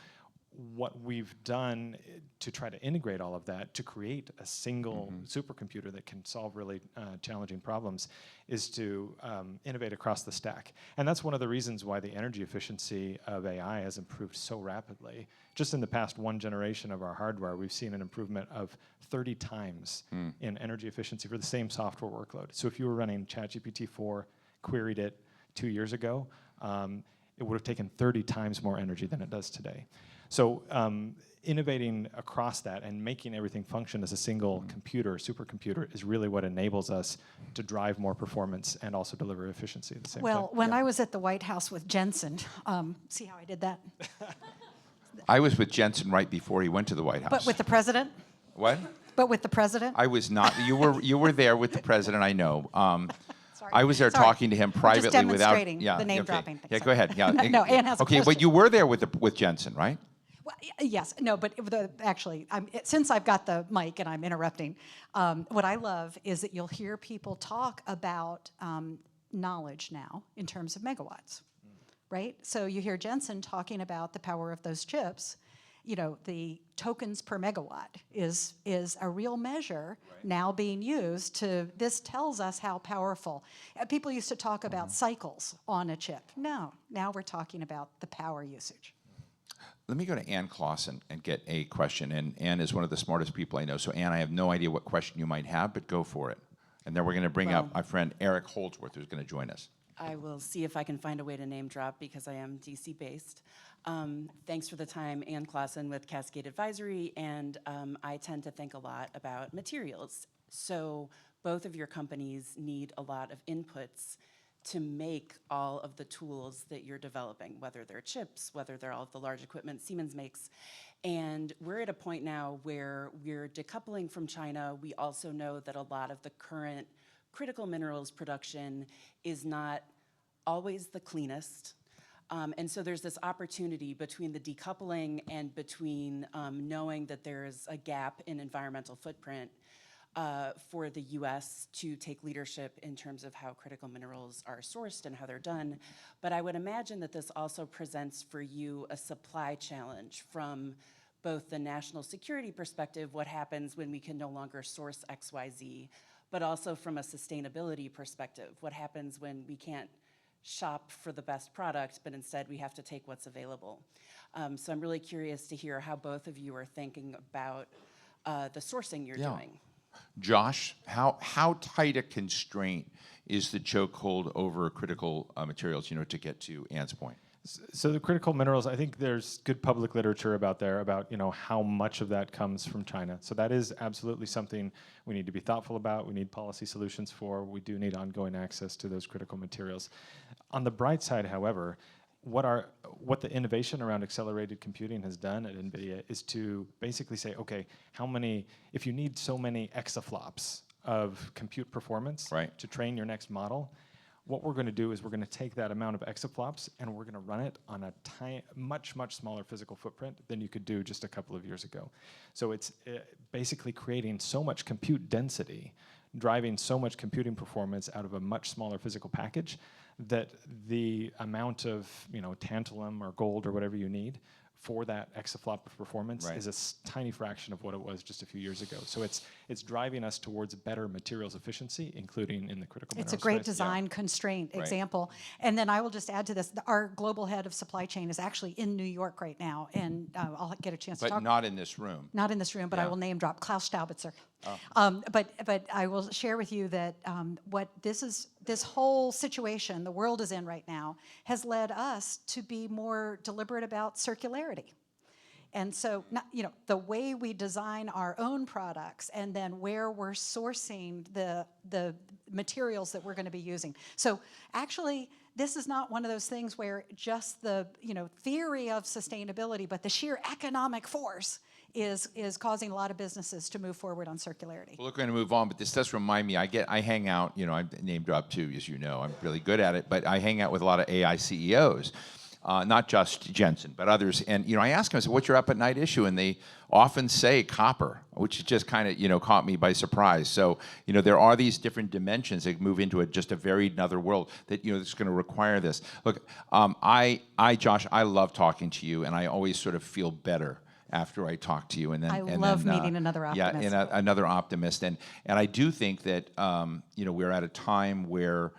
what we've done to try to integrate all of that to create a single supercomputer that can solve really challenging problems is to innovate across the stack. And that's one of the reasons why the energy efficiency of AI has improved so rapidly. Just in the past one generation of our hardware, we've seen an improvement of 30 times in energy efficiency for the same software workload. So if you were running ChatGPT-4, queried it 2 years ago, it would have taken 30 times more energy than it does today. So innovating across that and making everything function as a single computer, supercomputer, is really what enables us to drive more performance and also deliver efficiency at the same time. Well, when I was at the White House with Jensen, see how I did that? I was with Jensen right before he went to the White House. But with the president? What? But with the president? I was not. You were there with the president, I know. Sorry. I was there talking to him privately just without the name dropping thing. Yeah, go ahead. Yeah. No, Ann has a okay, question. but you were there with Jensen, right? Well, yes, no, but actually, since I've got the mic and I'm interrupting, what I love is that you'll hear people talk about knowledge now in terms of megawatts, right? So you hear Jensen talking about the power of those chips. The tokens per megawatt is a real measure now being used to, this tells us how powerful. People used to talk about cycles on a chip. No, now we're talking about the power usage. Let me go to Ann Clausen and get a question. And Ann is one of the smartest people I know. So Ann, I have no idea what question you might have, but go for it. And then we're going to bring up my friend Eric Holdsworth, who's going to join us. I will see if I can find a way to name drop because I am DC-based. Thanks for the time, Ann Clausen with Cascade Advisory, and I tend to think a lot about materials. So both of your companies need a lot of inputs to make all of the tools that you're developing, whether they're chips, whether they're all of the large equipment Siemens makes. And we're at a point now where we're decoupling from China. We also know that a lot of the current critical minerals production is not always the cleanest. And so there's this opportunity between the decoupling and between knowing that there's a gap in environmental footprint for the US to take leadership in terms of how critical minerals are sourced and how they're done. But I would imagine that this also presents for you a supply challenge from both the national security perspective, what happens when we can no longer source XYZ, but also from a sustainability perspective, what happens when we can't shop for the best product, but instead we have to take what's available. So I'm really curious to hear how both of you are thinking about the sourcing you're doing. Josh, how tight a constraint is the chokehold over critical materials, to get to Ann's point? So the critical minerals, I think there's good public literature about how much of that comes from China. So that is absolutely something we need to be thoughtful about. We need policy solutions for. We do need ongoing access to those critical materials. On the bright side, however, what the innovation around accelerated computing has done at NVIDIA is to basically say, okay, if you need so many exaflops of compute performance to train your next model, what we're going to do is we're going to take that amount of exaflops and we're going to run it on a much, much smaller physical footprint than you could do just a couple of years ago. So it's basically creating so much compute density, driving so much computing performance out of a much smaller physical package that the amount of tantalum or gold or whatever you need for that exaflop of performance is a tiny fraction of what it was just a few years ago. So it's driving us towards better materials efficiency, including in the critical minerals. It's a great design constraint example. And then I will just add to this, our global head of supply chain is actually in New York right now, and I'll get a chance to talk. But not in this room. Not in this room, but I will name drop Klaus Staubitzer. But I will share with you that what this whole situation the world is in right now has led us to be more deliberate about circularity. And so, the way we design our own products and then where we're sourcing the materials that we're going to be using. So actually, this is not one of those things where just the theory of sustainability, but the sheer economic force is causing a lot of businesses to move forward on circularity. Well, look, we're going to move on, but this does remind me, I hang out, I'm name drop too, as you know, I'm really good at it, but I hang out with a lot of AI CEOs, not just Jensen, but others, and I ask them, I say, what's your up at night issue? And they often say copper, which just kind of, caught me by surprise. So, there are these different dimensions that move into just a very another world that, that's going to require this. Look, Josh, I love talking to you, and I always sort of feel better after I talk to you, and then I love meeting another optimist. Yeah, and another optimist, and I do think that we're at a time where,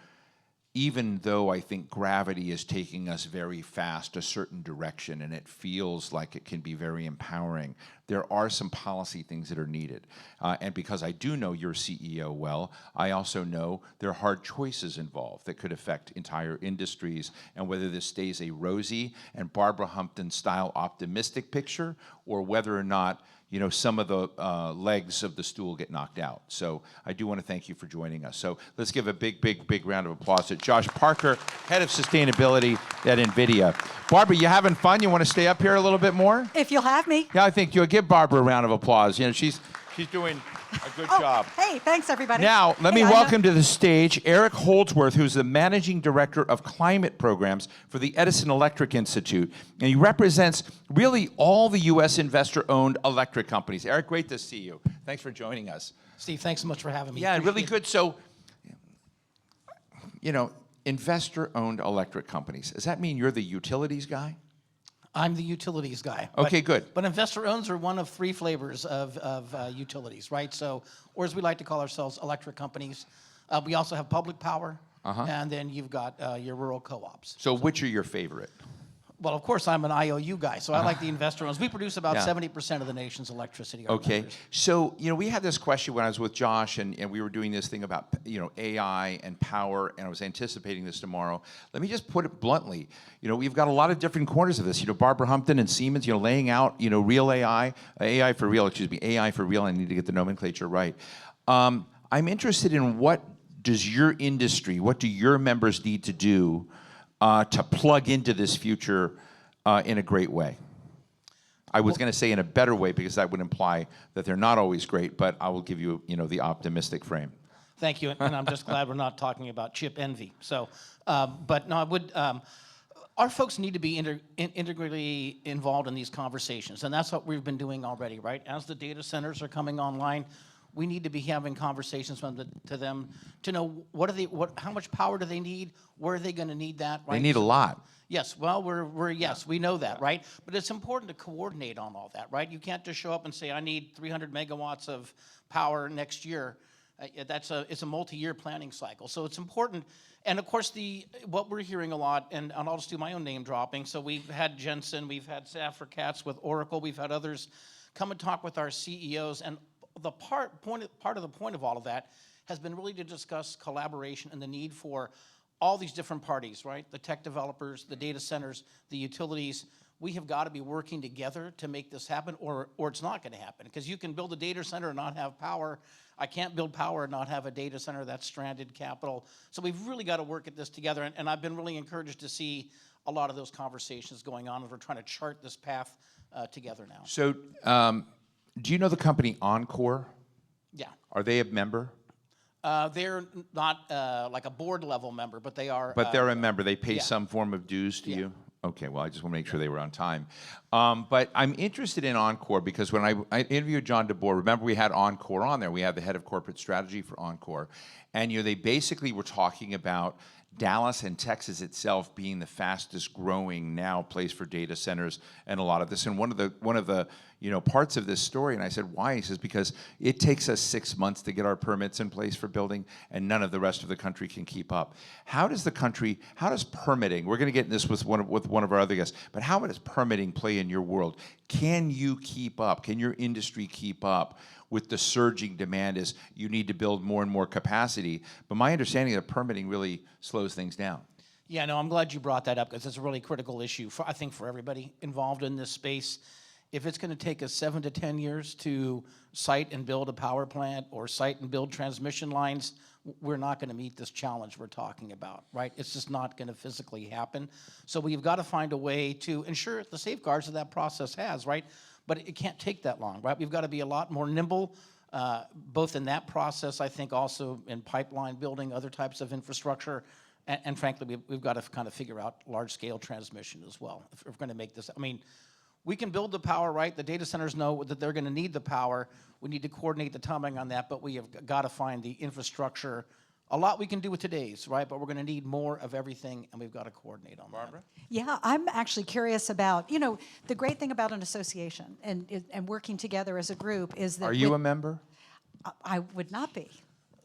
even though I think gravity is taking us very fast a certain direction, and it feels like it can be very empowering, there are some policy things that are needed. And because I do know your CEO well, I also know there are hard choices involved that could affect entire industries, and whether this stays a rosy and Barbara Humpton style optimistic picture, or whether or not some of the legs of the stool get knocked out. So I do want to thank you for joining us. So let's give a big, big, big round of applause to Josh Parker, Head of Sustainability at NVIDIA. Barbara, you having fun? You want to stay up here a little bit more? If you'll have me. Yeah, I think you'll give Barbara a round of applause. She's doing a good job. Hey, thanks everybody. Now, let me welcome to the stage Eric Holdsworth, who's the Managing Director of Climate Programs for the Edison Electric Institute. And he represents really all the U.S. investor-owned electric companies. Eric, great to see you. Thanks for joining us. Steve, thanks so much for having me. Yeah, really Appreciate good. So, investor-owned electric companies. Does that mean you're the utilities guy? I'm the utilities guy. Okay, good. But investor-owns are one of three flavors of utilities, right? So, or as we like to call ourselves, electric companies. We also have public power, and then you've got your rural co-ops. So which are your favorite? Well, of course, I'm an IOU guy, so I like the investor-owns. We produce about 70% of the nation's electricity. Okay. So, we had this question when I was with Josh, and we were doing this thing about, AI and power, and I was anticipating this tomorrow. Let me just put it bluntly. We've got a lot of different corners of this. Barbara Humpton and Siemens, laying out, real AI, AI for real, I need to get the nomenclature right. I'm interested in what does your industry, what do your members need to do to plug into this future in a great way? I was going to say in a better way because that would imply that they're not always great, but I will give you, the optimistic frame. Thank you, and I'm just glad we're not talking about chip envy. So, but no, I would. Our folks need to be integrally involved in these conversations, and that's what we've been doing already, right? As the data centers are coming online, we need to be having conversations to them to know how much power do they need, where are they going to need that, right? They need a lot. Yes, well, yes, we know that, right? But it's important to coordinate on all that, right? You can't just show up and say, I need 300 megawatts of power next year. It's a multi-year planning cycle. So it's important. And of course, what we're hearing a lot, and I'll just do my own name dropping. So we've had Jensen, we've had Safra Katz with Oracle, we've had others come and talk with our CEOs. And the part of the point of all of that has been really to discuss collaboration and the need for all these different parties, right? The tech developers, the data centers, the utilities. We have got to be working together to make this happen, or it's not going to happen. Because you can build a data center and not have power. I can't build power and not have a data center. That's stranded capital. So we've really got to work at this together. And I've been really encouraged to see a lot of those conversations going on as we're trying to chart this path together now. So do you know the company Encore? Yeah. Are they a member? They're not like a board level member, but they are. But they're a member. They pay yeah. some form of dues to Yeah. you? Okay, well, I just want to make sure they were on time. But I'm interested in Encore because when I interviewed John DeBoer, remember we had Encore on there. We had the head of corporate strategy for Encore. And they basically were talking about Dallas and Texas itself being the fastest growing now place for data centers and a lot of this. And one of the parts of this story, and I said, why? He says, because it takes us 6 months to get our permits in place for building, and none of the rest of the country can keep up. How does permitting, we're going to get in this with one of our other guests, but how does permitting play in your world? Can you keep up? Can your industry keep up with the surging demand as you need to build more and more capacity? But my understanding of permitting really slows things down. Yeah, no, I'm glad you brought that up because it's a really critical issue, I think, for everybody involved in this space. If it's going to take us 7 to 10 years to site and build a power plant or site and build transmission lines, we're not going to meet this challenge we're talking about, right? It's just not going to physically happen. So we've got to find a way to ensure the safeguards that process has, right? But it can't take that long, right? We've got to be a lot more nimble, both in that process, I think also in pipeline building, other types of infrastructure, and frankly, we've got to kind of figure out large-scale transmission as well if we're going to make this. I mean, we can build the power, right? The data centers know that they're going to need the power. We need to coordinate the timing on that, but we have got to find the infrastructure. A lot we can do with today's, right? But we're going to need more of everything, and we've got to coordinate on Barbara? that. Yeah, I'm actually curious about, the great thing about an association and working together as a group is that— Are you a member? I would not be.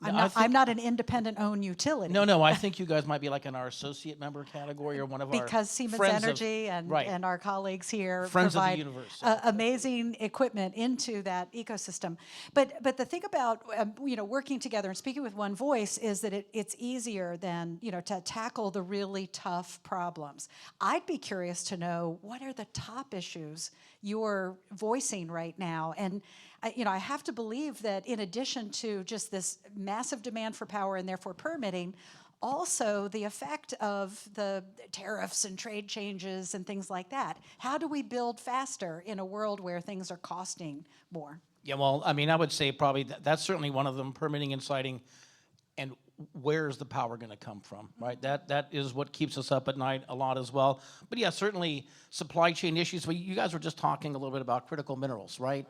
No, I'm not an independent-owned utility. No, I think you guys might be like in our associate member category or one of our Because Siemens friends Energy right. and our colleagues here Friends of the provide universe. Amazing equipment into that ecosystem. But the thing about working together and speaking with one voice is that it's easier than to tackle the really tough problems. I'd be curious to know what are the top issues you're voicing right now, and I have to believe that in addition to just this massive demand for power and therefore permitting, also the effect of the tariffs and trade changes and things like that. How do we build faster in a world where things are costing more? Yeah, well, I mean, I would say probably that's certainly one of them, permitting and siting, and where is the power going to come from, right? That is what keeps us up at night a lot as well. But yeah, certainly supply chain issues. Well, you guys were just talking a little bit about critical minerals, right?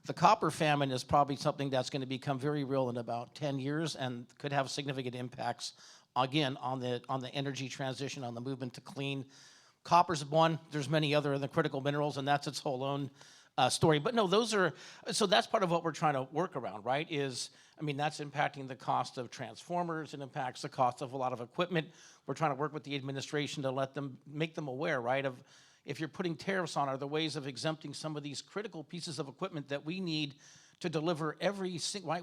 The copper famine is probably something that's going to become very real in about 10 years and could have significant impacts, again, on the energy transition, on the movement to clean. Copper's one. There's many other of the critical minerals, and that's its whole own story. But no, so that's part of what we're trying to work around, right? That's impacting the cost of transformers. It impacts the cost of a lot of equipment. We're trying to work with the administration to make them aware, right, of if you're putting tariffs on, are there ways of exempting some of these critical pieces of equipment that we need to deliver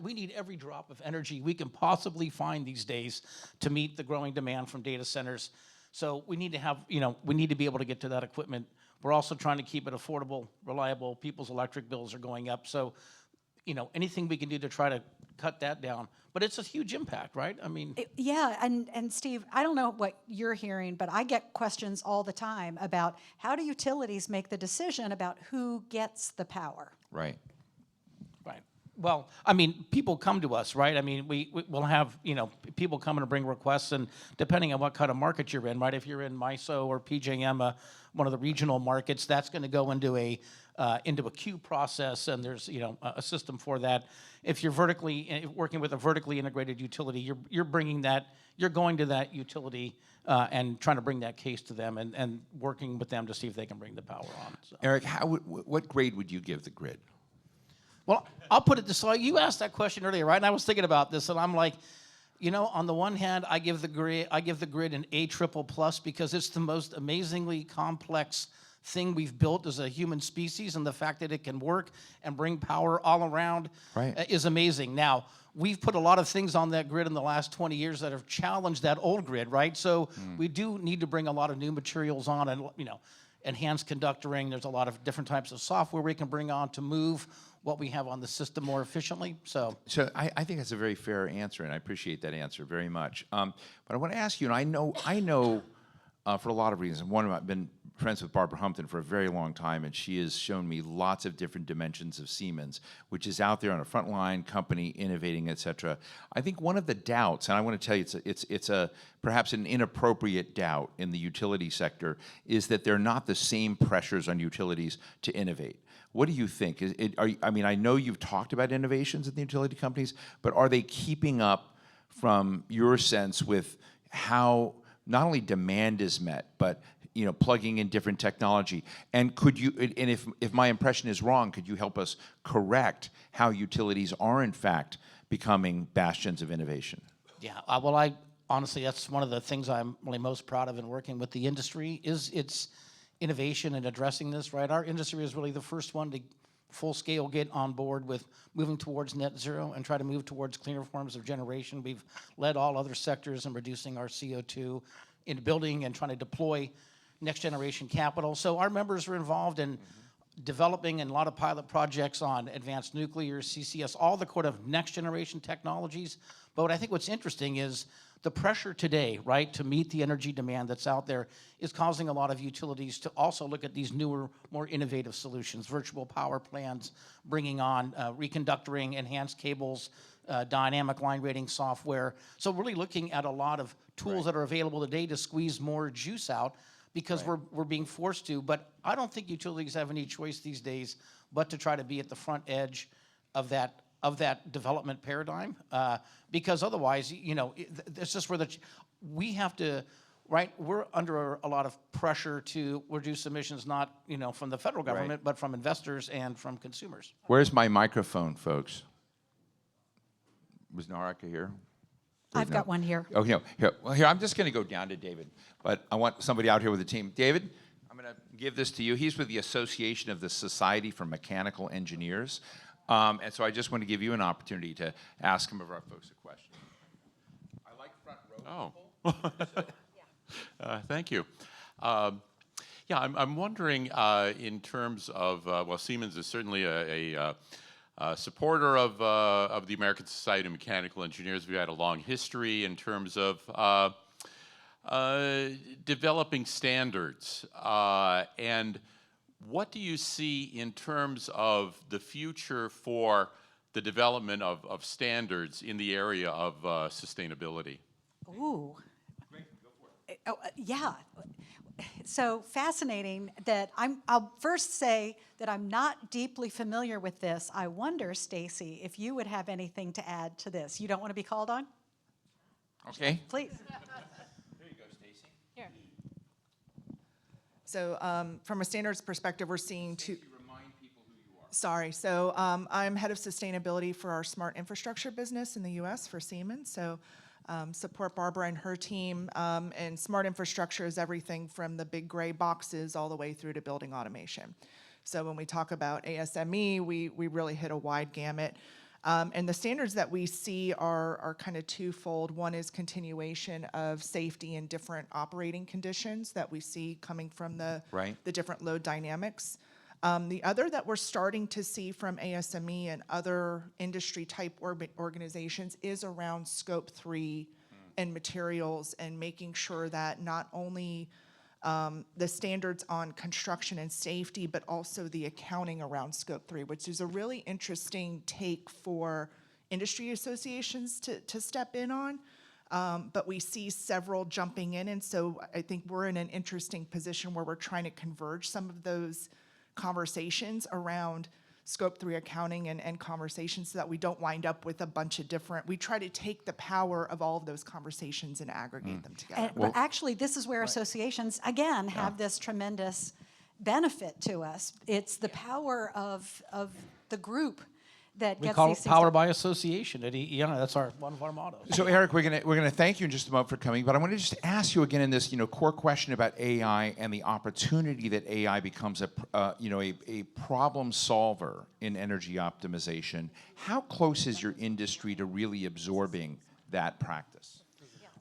we need every drop of energy we can possibly find these days to meet the growing demand from data centers. So we need to have, we need to be able to get to that equipment. We're also trying to keep it affordable, reliable. People's electric bills are going up. So anything we can do to try to cut that down. But it's a huge impact, right? I mean, Yeah, and Steve, I don't know what you're hearing, but I get questions all the time about how do utilities make the decision about who gets the power? Right. right. Well, I mean, people come to us, right? I mean, we'll have, people come and bring requests, and depending on what kind of market you're in, right? If you're in MISO or PJM, one of the regional markets, that's going to go into a queue process, and there's a system for that. If you're working with a vertically integrated utility, you're bringing that, you're going to that utility and trying to bring that case to them and working with them to see if they can bring the power on. So. Eric, what grade would you give the grid? Well, I'll put it this way. You asked that question earlier, right? And I was thinking about this, and I'm like, on the one hand, I give the grid an A triple plus because it's the most amazingly complex thing we've built as a human species, and the fact that it can work and bring power all around is amazing. Now, we've put a lot of things on that grid in the last 20 years that have challenged that old grid, right? So we do need to bring a lot of new materials on, and enhanced conductoring. There's a lot of different types of software we can bring on to move what we have on the system more efficiently. So I think that's a very fair answer, and I appreciate that answer very much. But I want to ask you, and I know for a lot of reasons. One, I've been friends with Barbara Humpton for a very long time, and she has shown me lots of different dimensions of Siemens, which is out there on a frontline company, innovating, et cetera. I think one of the doubts, and I want to tell you, it's perhaps an inappropriate doubt in the utility sector, is that they're not the same pressures on utilities to innovate. What do you think? I know you've talked about innovations in the utility companies, but are they keeping up from your sense with how not only demand is met, but plugging in different technology? And if my impression is wrong, could you help us correct how utilities are in fact becoming bastions of innovation? Yeah, well, honestly, that's one of the things I'm really most proud of in working with the industry is its innovation and addressing this, right? Our industry is really the first one to full scale get on board with moving towards net zero and try to move towards cleaner forms of generation. We've led all other sectors in reducing our CO2 in building and trying to deploy next generation capital. So our members are involved in developing a lot of pilot projects on advanced nuclear, CCS, all the kind of next generation technologies. But I think what's interesting is the pressure today, right, to meet the energy demand that's out there is causing a lot of utilities to also look at these newer, more innovative solutions, virtual power plants, bringing on reconductoring, enhanced cables, dynamic line rating software. So really looking at a lot of tools that are available today to squeeze more juice out because we're being forced to. But I don't think utilities have any choice these days but to try to be at the front edge of that development paradigm, because otherwise, it's just where we have to, right? We're under a lot of pressure to reduce emissions, not from the federal government, but from investors and from consumers. Where's my microphone, folks? Was Naraka here? I've got one here. Oh, here. Well, here, I'm just going to go down to David, but I want somebody out here with the team. David, I'm going to give this to you. He's with the Association of the Society for Mechanical Engineers. And so I just want to give you an opportunity to ask some of our folks a question. I like front row. Oh, thank you. I'm wondering in terms of, Siemens is certainly a supporter of the American Society of Mechanical Engineers. We've had a long history in terms of developing standards. And what do you see in terms of the future for the development of standards in the area of sustainability? Ooh. Great, go for it. Yeah. So fascinating that I'll first say that I'm not deeply familiar with this. I wonder, Stacy, if you would have anything to add to this. You don't want to be called on? Okay. Please. So from a standards perspective, we're seeing two. Remind people who you are. Sorry. So I'm head of sustainability for our smart infrastructure business in the U.S. for Siemens. So support Barbara and her team. And smart infrastructure is everything from the big gray boxes all the way through to building automation. So when we talk about ASME, we really hit a wide gamut. And the standards that we see are kind of twofold. One is continuation of safety in different operating conditions that we see coming from the different load dynamics. The other that we're starting to see from ASME and other industry type organizations is around scope 3 and materials, and making sure that not only the standards on construction and safety, but also the accounting around scope 3, which is a really interesting take for industry associations to step in on. But we see several jumping in, and so I think we're in an interesting position where we're trying to converge some of those conversations around scope 3 accounting and conversations so that we don't wind up with a bunch of different, we try to take the power of all of those conversations and aggregate them together. But actually, this is where associations, again, have this tremendous benefit to us. It's the power of the group that We gets call these it things power done. by association. That's one of our mottos. So Eric, we're gonna thank you in just a moment for coming, but I want to just ask you again in this core question about AI and the opportunity that AI becomes a problem solver in energy optimization. How close is your industry to really absorbing that practice?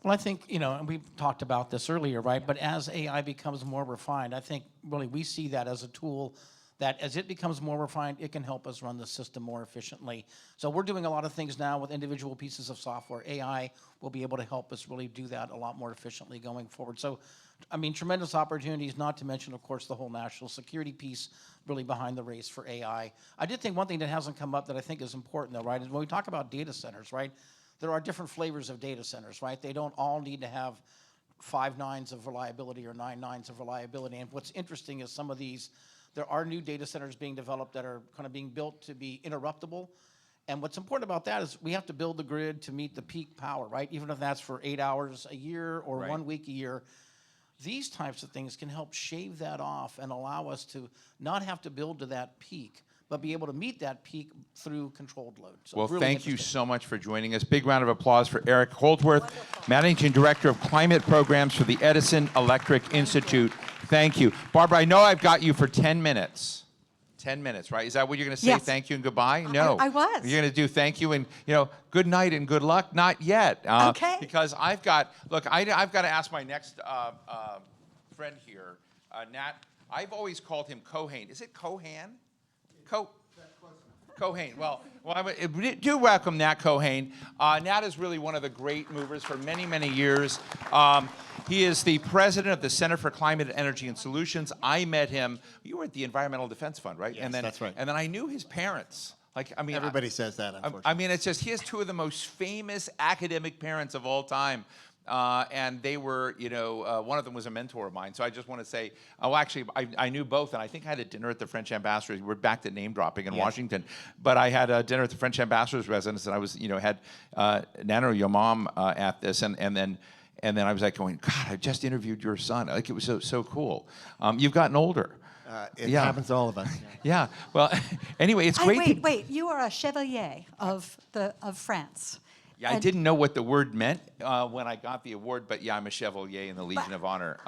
Well, I think, and we talked about this earlier, right? But as AI becomes more refined, I think really we see that as a tool that as it becomes more refined, it can help us run the system more efficiently. So we're doing a lot of things now with individual pieces of software. AI will be able to help us really do that a lot more efficiently going forward. So, tremendous opportunities, not to mention, of course, the whole national security piece really behind the race for AI. I did think one thing that hasn't come up that I think is important, though, right, is when we talk about data centers, right, there are different flavors of data centers, right? They don't all need to have 5 nines of reliability or 9 nines of reliability. And what's interesting is some of these, there are new data centers being developed that are kind of being built to be interruptible. And what's important about that is we have to build the grid to meet the peak power, right? Even if that's for 8 hours a year or 1 week a year. These types of things can help shave that off and allow us to not have to build to that peak, but be able to meet that peak through controlled load. So Well, really thank you interesting. so much for joining us. Big round of applause for Eric Holdsworth, Managing Director of Climate Programs for the Edison Electric Institute. Thank you. Barbara, I know I've got you for 10 minutes. 10 minutes, right? Is that what you're going to say? Yes. Thank you and goodbye? No. I was. You're going to do thank you and, good night and good luck? Not yet. Okay. Because I've got to ask my next friend here, Nat. I've always called him Keohane. Is it Keohane? Keohane. Well, do welcome Nat Keohane. Nat is really one of the great movers for many, many years. He is the president of the Center for Climate, Energy, and Solutions. I met him. You were at the Environmental Defense Fund, right? Yes, that's right. And then I knew his parents. Everybody says that, unfortunately. It's just he has 2 of the most famous academic parents of all time. And they were, one of them was a mentor of mine. So I just want to say, I knew both, and I think I had a dinner at the French ambassador's. We're back to name dropping in Washington, but I had a dinner at the French ambassador's residence, and I was, had Nana, your mom, at this, and then I was like going, God, I just interviewed your son. Like it was so cool. You've gotten older. It happens to all of us. Yeah. Well, anyway, it's great. Wait, you are a chevalier of France. Yeah, I didn't know what the word meant when I got the award, but yeah, I'm a chevalier in the Legion of Honor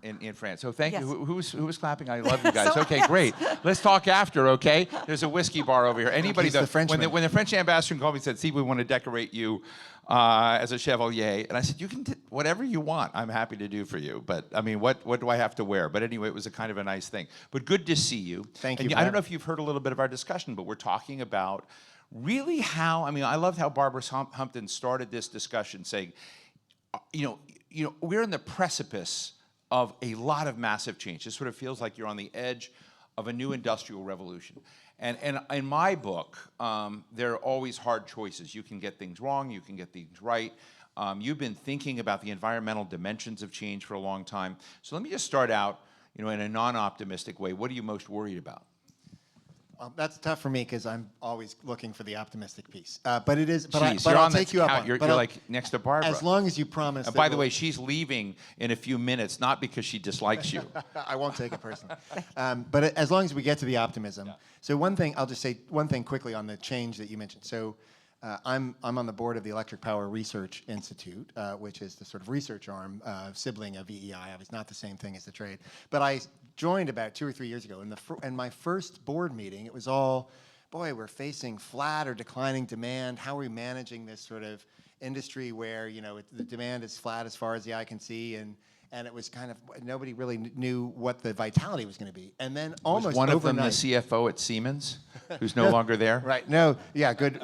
in France. So thank Yes. you. Who was clapping? I love you guys. So- Okay, great. Let's talk after, okay? There's a whiskey bar over here. Anybody He's the Frenchman. when the French ambassador called me and said, "See, we want to decorate you as a chevalier," and I said, "You can whatever you want. I'm happy to do for you. But what do I have to wear?" But anyway, it was a kind of a nice thing. But good to see you. Thank And you. I don't know if you've heard a little bit of our discussion, but we're talking about really how, I loved how Barbara Humpton started this discussion saying, we're in the precipice of a lot of massive change. It sort of feels like you're on the edge of a new industrial revolution. And in my book, there are always hard choices. You can get things wrong, you can get things right. You've been thinking about the environmental dimensions of change for a long time. So let me just start out, in a non-optimistic way. What are you most worried about? That's tough for me because I'm always looking for the optimistic piece. But it is. But, Jeez, but you're I'll on the take you up count. on it. You're But I'll- like next to Barbara. As long as you promise. And that by the we'll- way, she's leaving in a few minutes, not because she dislikes you. I won't take it personally. But as long as we get to the optimism. Yeah. So one thing, I'll just say one thing quickly on the change that you mentioned. So I'm on the board of the Electric Power Research Institute, which is the sort of research arm, sibling of EEI. It's not the same thing as the trade. But I joined about 2 or 3 years ago. In my first board meeting, it was all, boy, we're facing flat or declining demand. How are we managing this sort of industry where the demand is flat as far as the eye can see, and and it was kind of, nobody really knew what the vitality was going to be. And then almost Was one of them the overnight, CFO at Siemens, who's no longer there? right? No, yeah, good.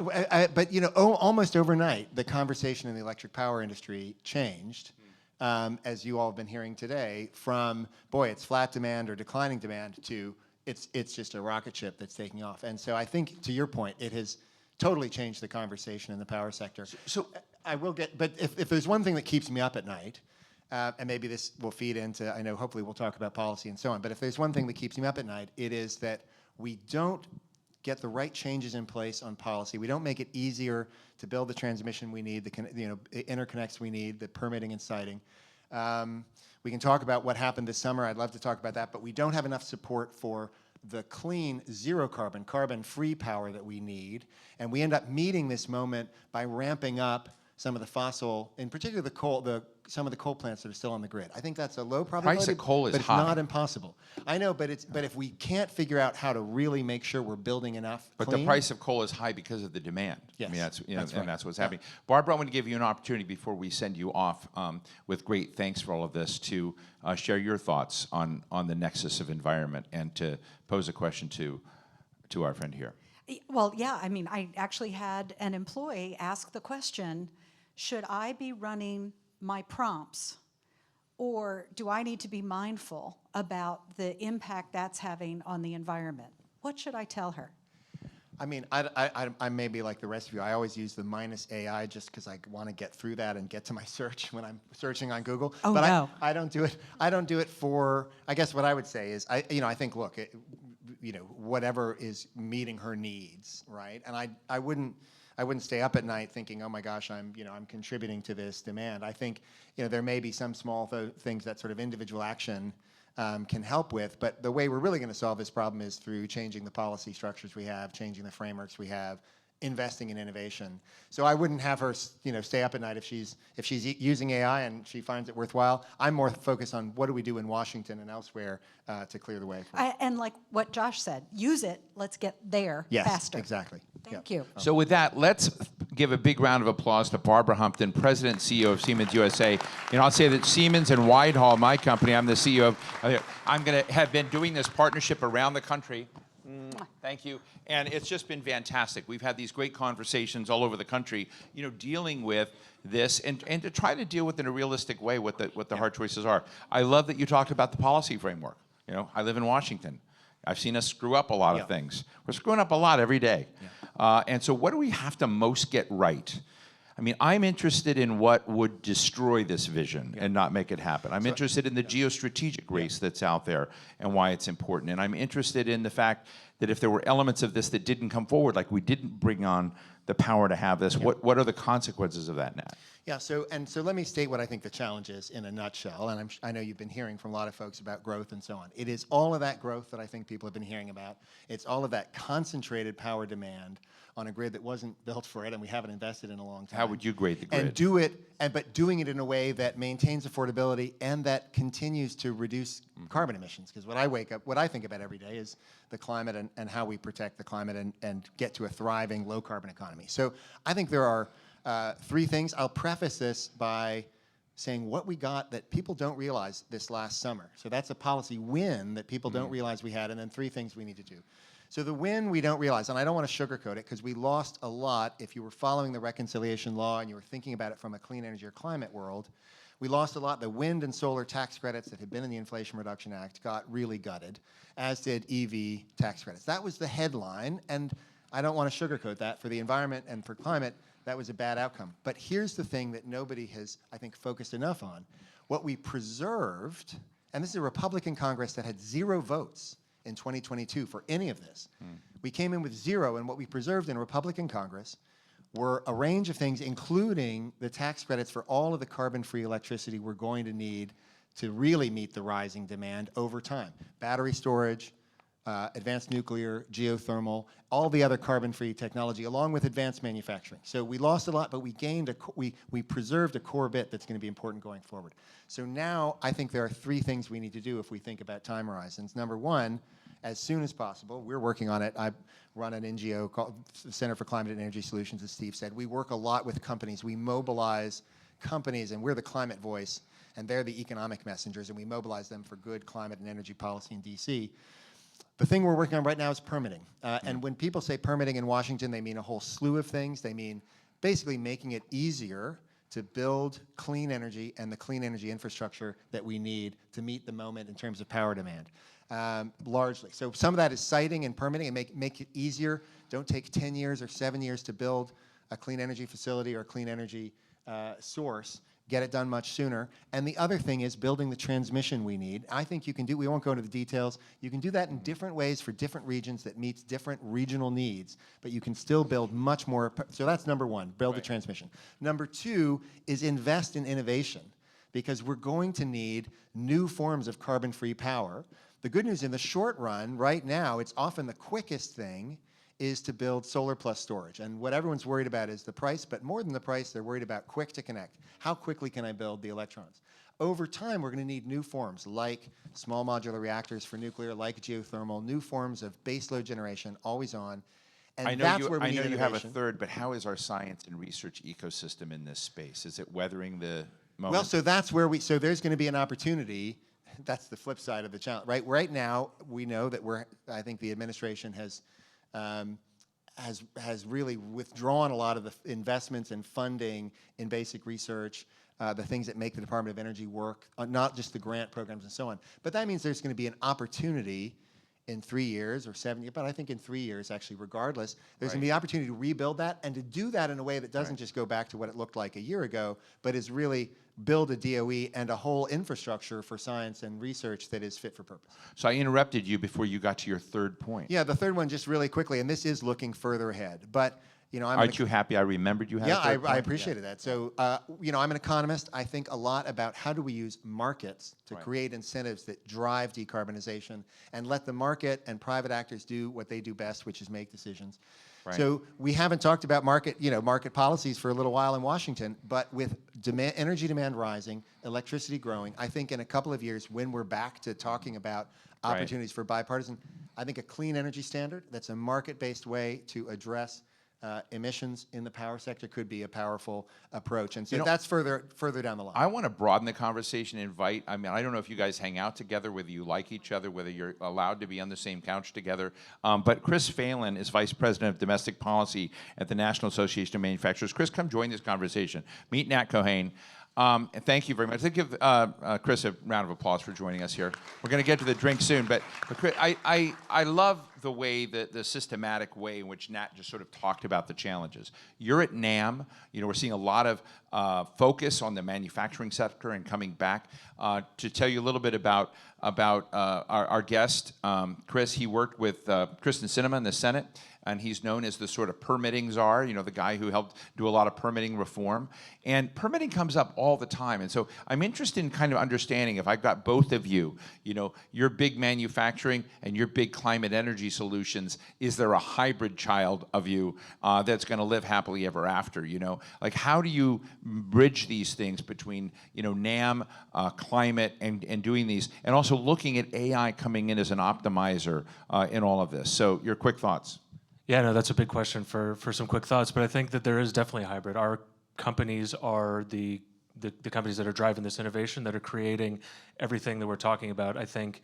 But you know, almost overnight, the conversation in the electric power industry changed, as you all have been hearing today, from boy, it's flat demand or declining demand to it's just a rocket ship that's taking off. And so I think, to your point, it has totally changed the conversation in the power sector. So I will get, but if there's one thing that keeps me up at night, and maybe this will feed into, I know hopefully we'll talk about policy and so on, but if there's one thing that keeps me up at night, it is that we don't get the right changes in place on policy. We don't make it easier to build the transmission we need, the interconnects we need, the permitting and siting. We can talk about what happened this summer. I'd love to talk about that, but we don't have enough support for the clean, zero carbon, carbon-free power that we need. And we end up meeting this moment by ramping up some of the fossil, in particular the coal, some of the coal plants that are still on the grid. I think that's a low probability. Price of coal is but it's high. not impossible. I know, but if we can't figure out how to really make sure we're building enough But clean, the price of coal is high because of the demand. Yes, I mean, that's, that's right. and that's what's happening. Barbara, I want to give you an opportunity before we send you off with great thanks for all of this to share your thoughts on the nexus of environment and to pose a question to our friend here. Well, yeah, I mean, I actually had an employee ask the question, should I be running my prompts, or do I need to be mindful about the impact that's having on the environment? What should I tell her? I mean, I may be like the rest of you. I always use the -AI just because I want to get through that and get to my search when I'm searching on Google. Oh, but no. I don't do it. I don't do it for. I guess what I would say is, I think, look, whatever is meeting her needs, right? And I wouldn't stay up at night thinking, oh my gosh, I'm contributing to this demand. I think, there may be some small things that sort of individual action can help with, but the way we're really going to solve this problem is through changing the policy structures we have, changing the frameworks we have, investing in innovation. So I wouldn't have her, stay up at night if she's using AI and she finds it worthwhile. I'm more focused on what do we do in Washington and elsewhere to clear the way. And like what Josh said, use it. Let's get there faster. Yes, exactly. Thank you. So with that, let's give a big round of applause to Barbara Humpton, President and CEO of Siemens USA. I'll say that Siemens and Widehall, my company, I'm the CEO of, I'm going to have been doing this partnership around the country. Thank you. And it's just been fantastic. We've had these great conversations all over the country, dealing with this and to try to deal with in a realistic way what the hard choices are. I love that you talked about the policy framework. I live in Washington. I've seen us screw up a lot of things. We're screwing up a lot every day. And so what do we have to most get right? I mean, I'm interested in what would destroy this vision and not make it happen. I'm interested in the geostrategic race that's out there and why it's important. And I'm interested in the fact that if there were elements of this that didn't come forward, like we didn't bring on the power to have this, what are the consequences of that, Nat? Yeah, so let me state what I think the challenge is in a nutshell, and I know you've been hearing from a lot of folks about growth and so on. It is all of that growth that I think people have been hearing about. It's all of that concentrated power demand on a grid that wasn't built for it and we haven't invested in a long time. How would you grade the grid? And but doing it in a way that maintains affordability and that continues to reduce carbon emissions. Because what I think about every day is the climate and how we protect the climate and get to a thriving low carbon economy. So I think there are three things. I'll preface this by saying what we got that people don't realize this last summer. So that's a policy win that people don't realize we had, and then three things we need to do. So the win we don't realize, and I don't want to sugarcoat it because we lost a lot if you were following the reconciliation law and you were thinking about it from a clean energy or climate world. We lost a lot. The wind and solar tax credits that had been in the Inflation Reduction Act got really gutted, as did EV tax credits. That was the headline, and I don't want to sugarcoat that. For the environment and for climate, that was a bad outcome. But here's the thing that nobody has, I think, focused enough on. What we preserved, and this is a Republican Congress that had 0 votes in 2022 for any of this. We came in with 0, and what we preserved in Republican Congress were a range of things, including the tax credits for all of the carbon-free electricity we're going to need to really meet the rising demand over time. Battery storage, advanced nuclear, geothermal, all the other carbon-free technology, along with advanced manufacturing. So we lost a lot, but we gained we preserved a core bit that's going to be important going forward. So now I think there are 3 things we need to do if we think about time horizons. Number one, as soon as possible, we're working on it. I run an NGO called the Center for Climate and Energy Solutions, as Steve said. We work a lot with companies. We mobilize companies, and we're the climate voice and they're the economic messengers, and we mobilize them for good climate and energy policy in DC. The thing we're working on right now is permitting. And when people say permitting in Washington, they mean a whole slew of things. They mean basically making it easier to build clean energy and the clean energy infrastructure that we need to meet the moment in terms of power demand, largely. So some of that is siting and permitting and make it easier. Don't take 10 years or 7 years to build a clean energy facility or a clean energy source. Get it done much sooner. And the other thing is building the transmission we need. I think you can do, we won't go into the details, you can do that in different ways for different regions that meets different regional needs, but you can still build much more. So that's number one, build the transmission. Number two is invest in innovation, because we're going to need new forms of carbon-free power. The good news in the short run, right now, it's often the quickest thing is to build solar plus storage. And what everyone's worried about is the price, but more than the price, they're worried about quick to connect. How quickly can I build the electrons? Over time, we're going to need new forms like small modular reactors for nuclear, like geothermal, new forms of baseload generation, always on. And I know that's you, where we I know need you have a innovation. third, but how is our science and research ecosystem in this space? Is it weathering the moment? Well, so that's where so there's going to be an opportunity. That's the flip side of the challenge, right? Right now, we know that I think the administration has really withdrawn a lot of the investments and funding in basic research, the things that make the Department of Energy work, not just the grant programs and so on. But that means there's going to be an opportunity in 3 years or 7 years, but I think in 3 years, actually, regardless, there's going to be an opportunity to rebuild that and to do that in a way that doesn't just go back to what it looked like a year ago, but is really build a DOE and a whole infrastructure for science and research that is fit for purpose. So I interrupted you before you got to your third point. Yeah, the third one just really quickly, and this is looking further ahead, but you know, Aren't you happy I remembered you had a third point? I appreciated that. So, you know, I'm an economist. I think a lot about how do we use markets to create incentives that drive decarbonization and let the market and private actors do what they do best, which is make decisions. Right. So we haven't talked about market policies for a little while in Washington, but with energy demand rising, electricity growing, I think in a couple of years when we're back to talking about opportunities for bipartisan, I think a clean energy standard that's a market-based way to address emissions in the power sector could be a powerful approach. And so that's further down the line. I want to broaden the conversation and invite, I mean, I don't know if you guys hang out together, whether you like each other, whether you're allowed to be on the same couch together, but Chris Phalen is Vice President of Domestic Policy at the National Association of Manufacturers. Chris, come join this conversation. Meet Nat Keohane. And thank you very much. Let's give Chris a round of applause for joining us here. We're going to get to the drink soon, but Chris, I love the way, the systematic way in which Nat just sort of talked about the challenges. You're at NAM. You know, we're seeing a lot of focus on the manufacturing sector and coming back. To tell you a little bit about our guest, Chris, he worked with Kristen Sinema in the Senate, and he's known as the sort of permitting czar, you know, the guy who helped do a lot of permitting reform. And permitting comes up all the time. And so I'm interested in kind of understanding, if I've got both of you, you know, your big manufacturing and your big climate energy solutions, is there a hybrid child of you that's going to live happily ever after, you know? Like, how do you bridge these things between, you know, NAM, climate, and doing these, and also looking at AI coming in as an optimizer in all of this? So your quick thoughts. Yeah, no, that's a big question for some quick thoughts, but I think that there is definitely a hybrid. Our companies are the companies that are driving this innovation, that are creating everything that we're talking about. I think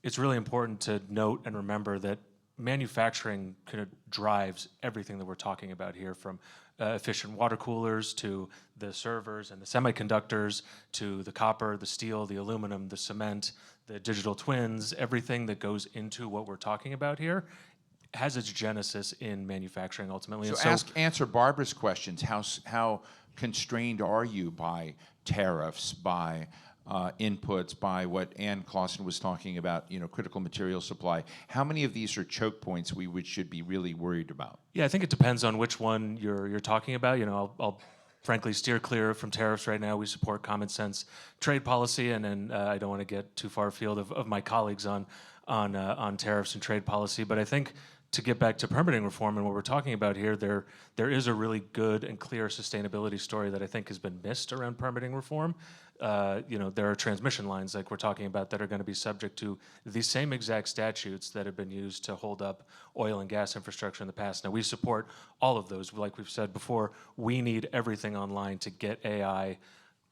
it's really important to note and remember that manufacturing kind of drives everything that we're talking about here, from efficient water coolers to the servers and the semiconductors to the copper, the steel, the aluminum, the cement, the digital twins. Everything that goes into what we're talking about here has its genesis in manufacturing ultimately. So, answer Barbara's questions. How constrained are you by tariffs, by inputs, by what Ann Clausen was talking about, you know, critical material supply? How many of these are choke points we should be really worried about? Yeah, I think it depends on which one you're talking about. You know, I'll frankly steer clear from tariffs right now. We support common sense trade policy, and I don't want to get too far afield of my colleagues on tariffs and trade policy. But I think, to get back to permitting reform and what we're talking about here, there is a really good and clear sustainability story that I think has been missed around permitting reform. You know, there are transmission lines like we're talking about that are going to be subject to the same exact statutes that have been used to hold up oil and gas infrastructure in the past. Now, we support all of those. Like we've said before, we need everything online to get AI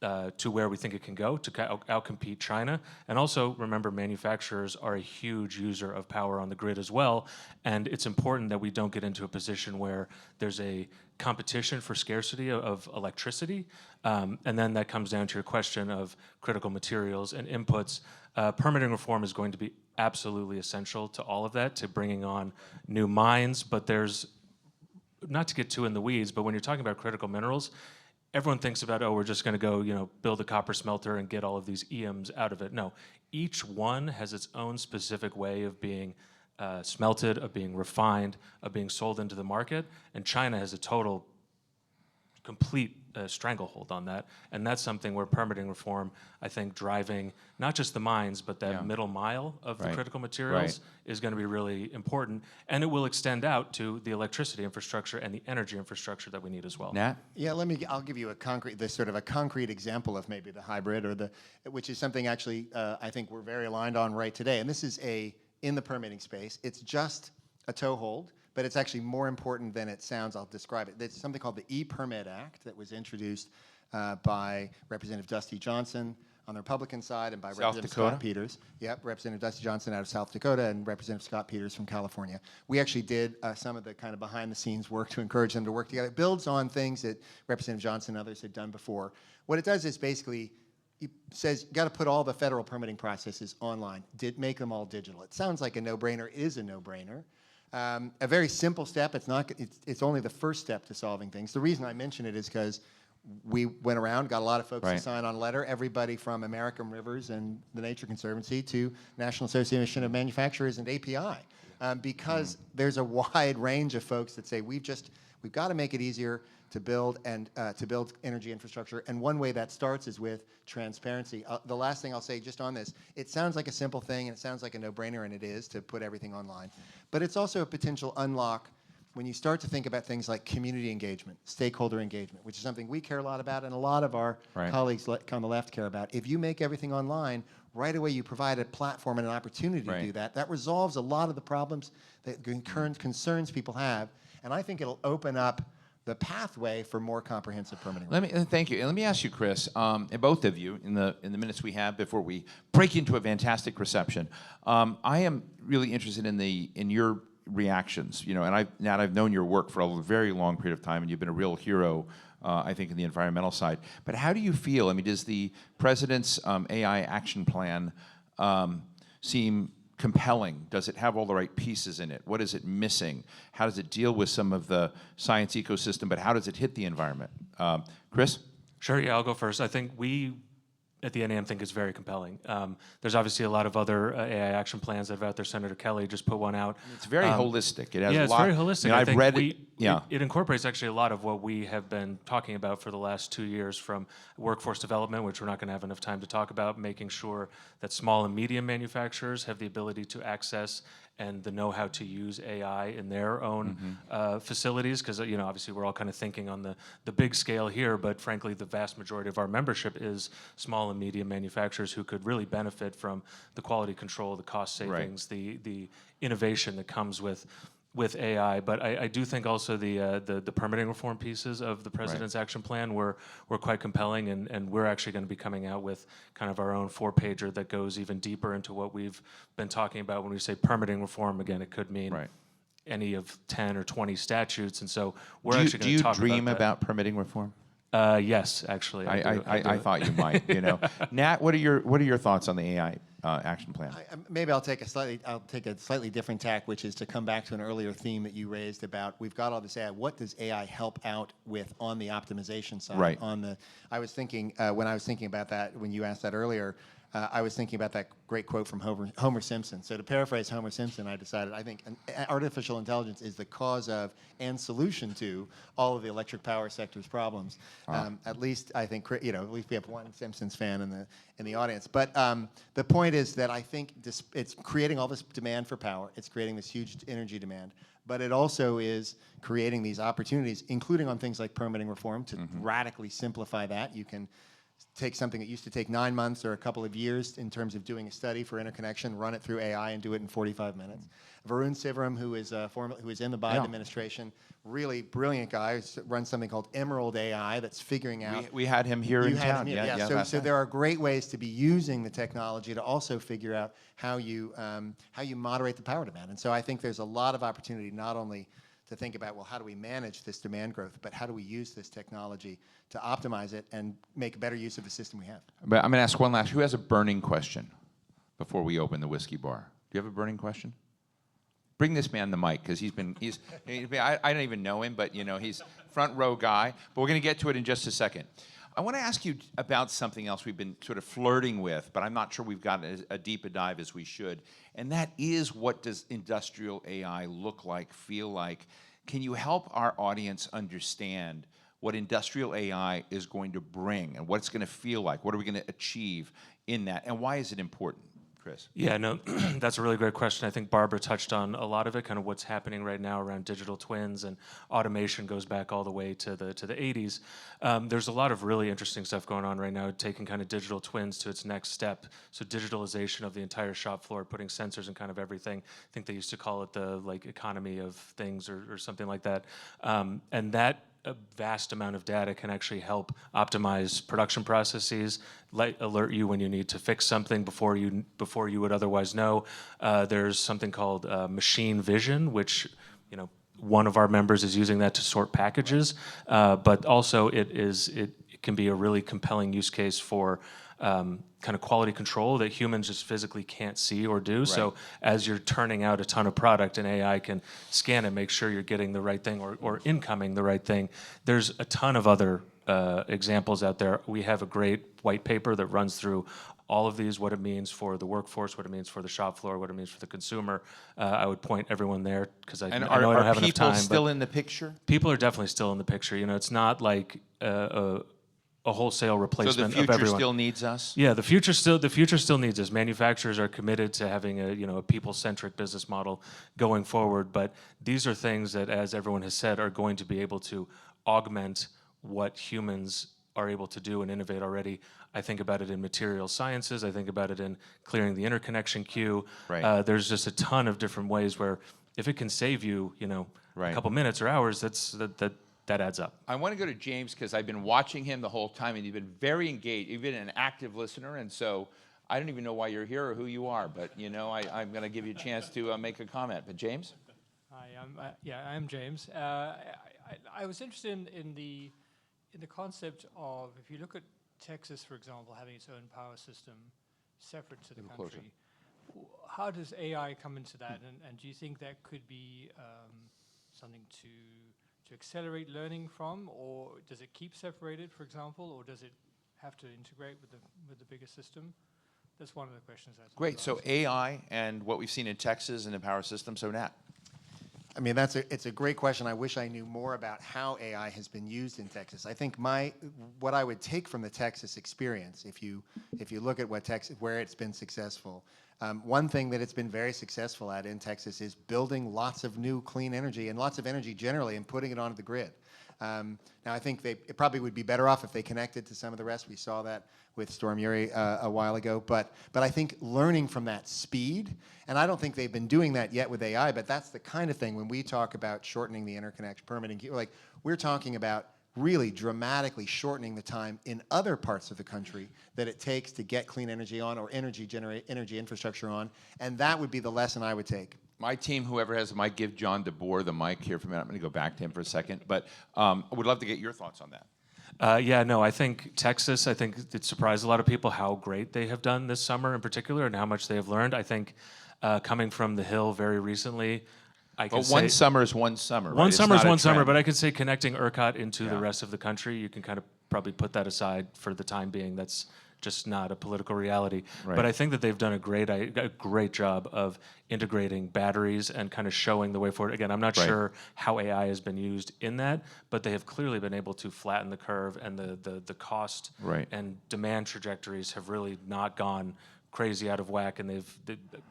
to where we think it can go to outcompete China. And also remember, manufacturers are a huge user of power on the grid as well. And it's important that we don't get into a position where there's a competition for scarcity of electricity. And then that comes down to your question of critical materials and inputs. Permitting reform is going to be absolutely essential to all of that, to bringing on new mines. But there's, not to get too in the weeds, but when you're talking about critical minerals, everyone thinks about, oh, we're just going to go, build a copper smelter and get all of these EMs out of it. No, each one has its own specific way of being smelted, of being refined, of being sold into the market, and China has a complete stranglehold on that, and that's something where permitting reform, I think, driving not just the mines, but that middle mile of the critical materials is going to be really important, and it will extend out to the electricity infrastructure and the energy infrastructure that we need as well. Nat? Yeah, I'll give you a concrete example of maybe the hybrid, which is something actually I think we're very aligned on right today, and this is in the permitting space. It's just a toehold, but it's actually more important than it sounds. I'll describe it. It's something called the E-Permit Act that was introduced by Representative Dusty Johnson on the Republican side and by Representative Scott Peters. Yep, Representative Dusty Johnson out of South Dakota and Representative Scott Peters from California. We actually did some of the kind of behind-the-scenes work to encourage them to work together. It builds on things that Representative Johnson and others had done before. What it does is basically it says you got to put all the federal permitting processes online. Make them all digital. It sounds like a no-brainer. It is a no-brainer. A very simple step. It's only the first step to solving things. The reason I mention it is because we went around, got a lot of folks to sign on a letter, everybody from American Rivers and the Nature Conservancy to National Association of Manufacturers and API, because there's a wide range of folks that say we've got to make it easier to build and to build energy infrastructure. And one way that starts is with transparency. The last thing I'll say just on this, it sounds like a simple thing and it sounds like a no-brainer, and it is, to put everything online. But it's also a potential unlock when you start to think about things like community engagement, stakeholder engagement, which is something we care a lot about and a lot of our colleagues on the left care about. If you make everything online, right away you provide a platform and an opportunity to do that. That resolves a lot of the problems that concerns people have. And I think it'll open up the pathway for more comprehensive permitting. Thank you. And let me ask you, Chris, and both of you, in the minutes we have before we break into a fantastic reception, I am really interested in your reactions. And I've known your work for a very long period of time, and you've been a real hero, I think, in the environmental side. But how do you feel? I mean, does the president's AI action plan seem compelling? Does it have all the right pieces in it? What is it missing? How does it deal with some of the science ecosystem, but how does it hit the environment? Chris? Sure, yeah, I'll go first. I think we at the NAM think it's very compelling. There's obviously a lot of other AI action plans that are out there. Senator Kelly just put one out. It's very holistic. It has it's very holistic. I I've think read it. It incorporates actually a lot of what we have been talking about for the last 2 years, from workforce development, which we're not going to have enough time to talk about, making sure that small and medium manufacturers have the ability to access and the know-how to use AI in their own facilities, because obviously we're all kind of thinking on the big scale here, but frankly the vast majority of our membership is small and medium manufacturers who could really benefit from the quality control, the cost savings, the innovation that comes with AI. But I do think also the permitting reform pieces of the president's action plan were quite compelling, and we're actually going to be coming out with kind of our own 4-pager that goes even deeper into what we've been talking about. When we say permitting reform, again, it could mean any of 10 or 20 statutes, and so we're actually going to talk about that. Do you dream about permitting reform? Yes, actually. I thought you might. Nat, what are your thoughts on the AI action plan? Maybe I'll take a slightly different tack, which is to come back to an earlier theme that you raised about we've got all this AI. What does AI help out with on the optimization side? Right. I was thinking when I was thinking about that when you asked that earlier. I was thinking about that great quote from Homer Simpson. So to paraphrase Homer Simpson, I decided I think artificial intelligence is the cause of and solution to all of the electric power sector's problems. At least I think at least we have one Simpsons fan in the audience. But the point is that I think it's creating all this demand for power. It's creating this huge energy demand. But it also is creating these opportunities, including on things like permitting reform, to radically simplify that. You can take something that used to take 9 months or a couple of years in terms of doing a study for interconnection, run it through AI and do it in 45 minutes. Varun Sivaram, who is in the Biden administration, really brilliant guy, runs something called Emerald AI that's figuring out. We had him here You in had town. him, yeah. So there are great ways to be using the technology to also figure out how you moderate the power demand. And so I think there's a lot of opportunity not only to think about, well, how do we manage this demand growth, but how do we use this technology to optimize it and make better use of the system we have. But I'm going to ask one last. Who has a burning question before we open the whiskey bar? Do you have a burning question? Bring this man the mic, because I don't even know him, but he's front row guy. But we're going to get to it in just a second. I want to ask you about something else we've been sort of flirting with, but I'm not sure we've gotten as deep a dive as we should. And that is, what does industrial AI look like, feel like? Can you help our audience understand what industrial AI is going to bring and what it's going to feel like? What are we going to achieve in that? And why is it important? Chris? Yeah, no, that's a really great question. I think Barbara touched on a lot of it, kind of what's happening right now around digital twins, and automation goes back all the way to the 80s. There's a lot of really interesting stuff going on right now, taking kind of digital twins to its next step. So digitalization of the entire shop floor, putting sensors in kind of everything. I think they used to call it the economy of things or something like that. And that a vast amount of data can actually help optimize production processes, alert you when you need to fix something before you would otherwise know. There's something called machine vision, which one of our members is using that to sort packages, but also it can be a really compelling use case for kind of quality control that humans just physically can't see or do. Right. So as you're turning out a ton of product, and AI can scan and make sure you're getting the right thing or incoming the right thing. There's a ton of other examples out there. We have a great white paper that runs through all of these, what it means for the workforce, what it means for the shop floor, what it means for the consumer. I would point everyone there, because I know I don't have enough time. Are people still in the picture? People are definitely still in the picture. It's not like a wholesale replacement of everyone. So the future still needs us? Yeah, the future still needs us. Manufacturers are committed to having a people-centric business model going forward, but these are things that, as everyone has said, are going to be able to augment what humans are able to do and innovate already. I think about it in material sciences. I think about it in clearing the interconnection queue. Right. There's just a ton of different ways where, if it can save you, Right. a couple minutes or hours, that adds up. I want to go to James, because I've been watching him the whole time, and you've been very engaged. You've been an active listener, and so I don't even know why you're here or who you are, but I'm going to give you a chance to make a comment. But James? Hi, I'm James. I was interested in the concept of, if you look at Texas, for example, having its own power system separate to the country, how does AI come into that? And do you think that could be something to accelerate learning from, or does it keep separated, for example, or does it have to integrate with the bigger system? That's one of the questions. Great. So AI and what we've seen in Texas and the power system. So Nat. I mean, it's a great question. I wish I knew more about how AI has been used in Texas. I think what I would take from the Texas experience, if you look at where it's been successful, one thing that it's been very successful at in Texas is building lots of new clean energy and lots of energy generally, and putting it onto the grid. Now, I think it probably would be better off if they connected to some of the rest. We saw that with Storm Uri a while ago. But I think learning from that speed, and I don't think they've been doing that yet with AI, but that's the kind of thing when we talk about shortening the interconnection permitting, we're talking about really dramatically shortening the time in other parts of the country that it takes to get clean energy on, or energy infrastructure on, and that would be the lesson I would take. My team, whoever has the mic, give John DeBoer the mic here for a minute. I'm going to go back to him for a second, but I would love to get your thoughts on that. I think Texas, it surprised a lot of people how great they have done this summer in particular, and how much they have learned. I think coming from the Hill very recently, one summer is one summer, right? One summer is one summer, but I could say connecting ERCOT into the rest of the country, you can kind of probably put that aside for the time being. That's just not a political reality. Right. But I think that they've done a great job of integrating batteries and kind of showing the way forward. Again, I'm not sure how AI has been used in that, but they have clearly been able to flatten the curve, and the cost and demand trajectories have really not gone crazy out of whack, and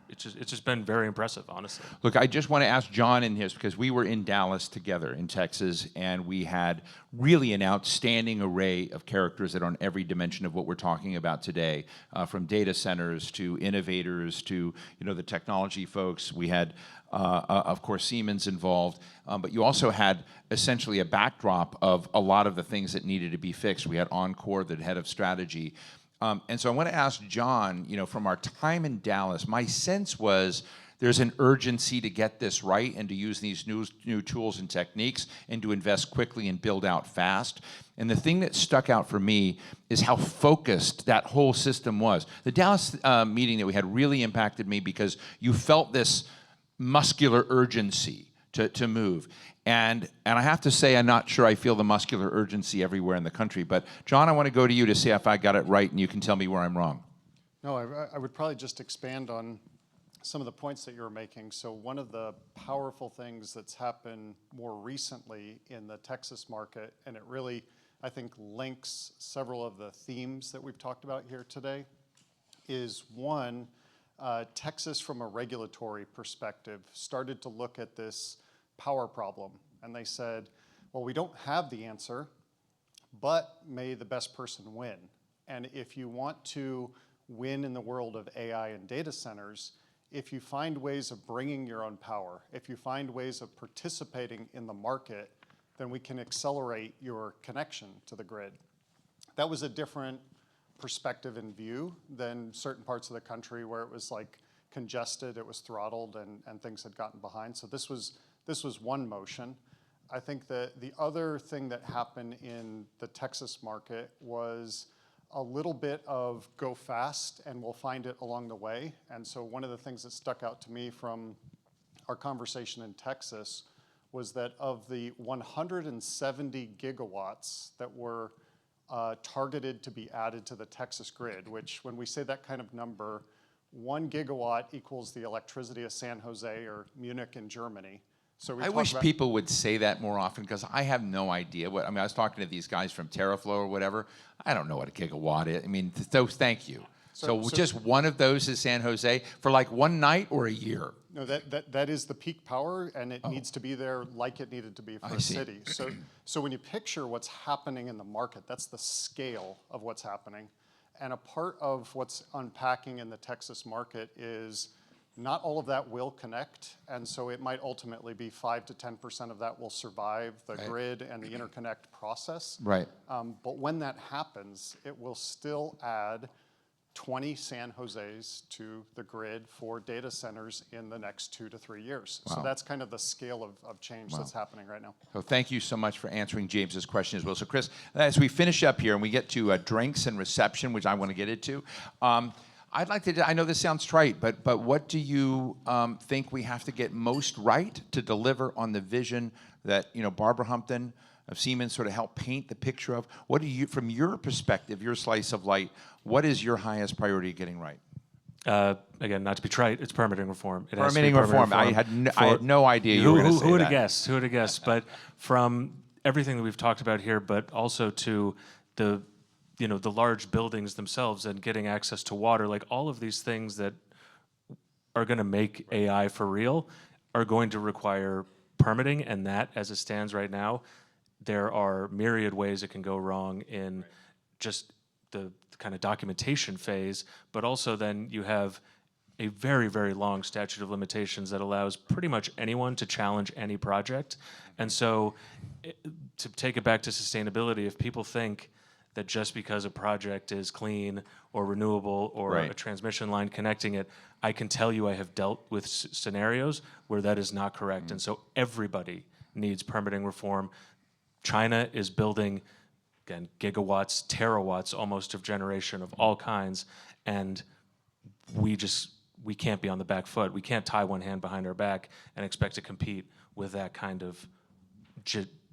it's just been very impressive, honestly. Look, I just want to ask John in his, because we were in Dallas together in Texas, and we had really an outstanding array of characters that are on every dimension of what we're talking about today, from data centers to innovators to the technology folks. We had, of course, Siemens involved, but you also had essentially a backdrop of a lot of the things that needed to be fixed. We had Encore, the head of strategy. And so I want to ask John, from our time in Dallas, my sense was there's an urgency to get this right and to use these new tools and techniques and to invest quickly and build out fast. And the thing that stuck out for me is how focused that whole system was. The Dallas meeting that we had really impacted me because you felt this muscular urgency to move. And I have to say, I'm not sure I feel the muscular urgency everywhere in the country. But John, I want to go to you to see if I got it right, and you can tell me where I'm wrong. No, I would probably just expand on some of the points that you were making. So one of the powerful things that's happened more recently in the Texas market, and it really, I think, links several of the themes that we've talked about here today, is one, Texas, from a regulatory perspective, started to look at this power problem. And they said, well, we don't have the answer, but may the best person win. And if you want to win in the world of AI and data centers, if you find ways of bringing your own power, if you find ways of participating in the market, then we can accelerate your connection to the grid. That was a different perspective and view than certain parts of the country where it was like congested, it was throttled, and things had gotten behind. So this was one motion. I think that the other thing that happened in the Texas market was a little bit of go fast and we'll find it along the way. And so one of the things that stuck out to me from our conversation in Texas was that of the 170 gigawatts that were targeted to be added to the Texas grid, which when we say that kind of number, 1 gigawatt equals the electricity of San Jose or Munich in Germany. So I wish people would say that more often, because I have no idea what, I was talking to these guys from TerraFlow or whatever. I don't know what a gigawatt is. I mean, so thank you. So just one of those is San Jose for like one night or a year? No, that is the peak power, and it needs to be there like it needed to be for a city. So when you picture what's happening in the market, that's the scale of what's happening. And a part of what's unpacking in the Texas market is not all of that will connect, and so it might ultimately be 5 to 10% of that will survive the grid and the interconnect process. Right. But when that happens, it will still add 20 San Jose's to the grid for data centers in the next 2 to 3 years. Wow. So that's kind of the scale of change that's happening right now. So thank you so much for answering James's question as well. So Chris, as we finish up here and we get to drinks and reception, which I want to get into, I'd like to, I know this sounds trite, but what do you think we have to get most right to deliver on the vision that, Barbara Humpton of Siemens sort of helped paint the picture of? What do you, from your perspective, your slice of light, what is your highest priority getting right? Again, not to be trite, it's permitting reform. It has to be Permitting reform. I had no idea you were going to say that. Who would have guessed? Who would have guessed? But from everything that we've talked about here, but also to the large buildings themselves and getting access to water, like all of these things that are going to make AI for real are going to require permitting, and that, as it stands right now, there are myriad ways it can go wrong in just the kind of documentation phase, but also then you have a very, very long statute of limitations that allows pretty much anyone to challenge any project. And so to take it back to sustainability, if people think that just because a project is clean or renewable or a transmission line connecting it, I can tell you I have dealt with scenarios where that is not correct. And so everybody needs permitting reform. China is building, again, gigawatts, terawatts almost of generation of all kinds, and we can't be on the back foot. We can't tie one hand behind our back and expect to compete with that kind of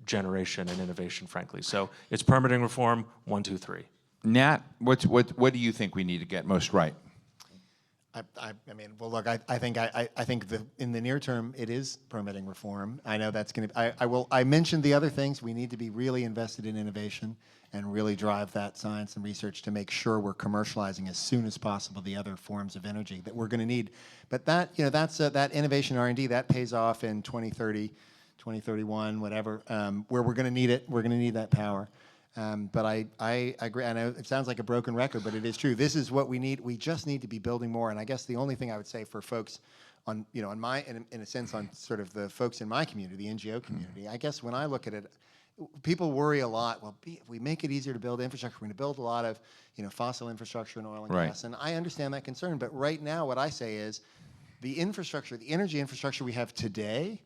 generation and innovation, frankly. So it's permitting reform, 1, 2, 3. Nat, what do you think we need to get most right? I mean, well, look, I think in the near term it is permitting reform. I know that's going to. I mentioned the other things. We need to be really invested in innovation and really drive that science and research to make sure we're commercializing as soon as possible the other forms of energy that we're going to need. But that that innovation R&D that pays off in 2030, 2031, whatever, where we're going to need it. We're going to need that power. But I agree. I know it sounds like a broken record, but it is true. This is what we need. We just need to be building more. And I guess the only thing I would say for folks on, in a sense, on sort of the folks in my community, the NGO community, I guess when I look at it, people worry a lot. Well, if we make it easier to build infrastructure, we're going to build a lot of, fossil infrastructure and oil and gas. And I understand that concern. But right now, what I say is the infrastructure, the energy infrastructure we have today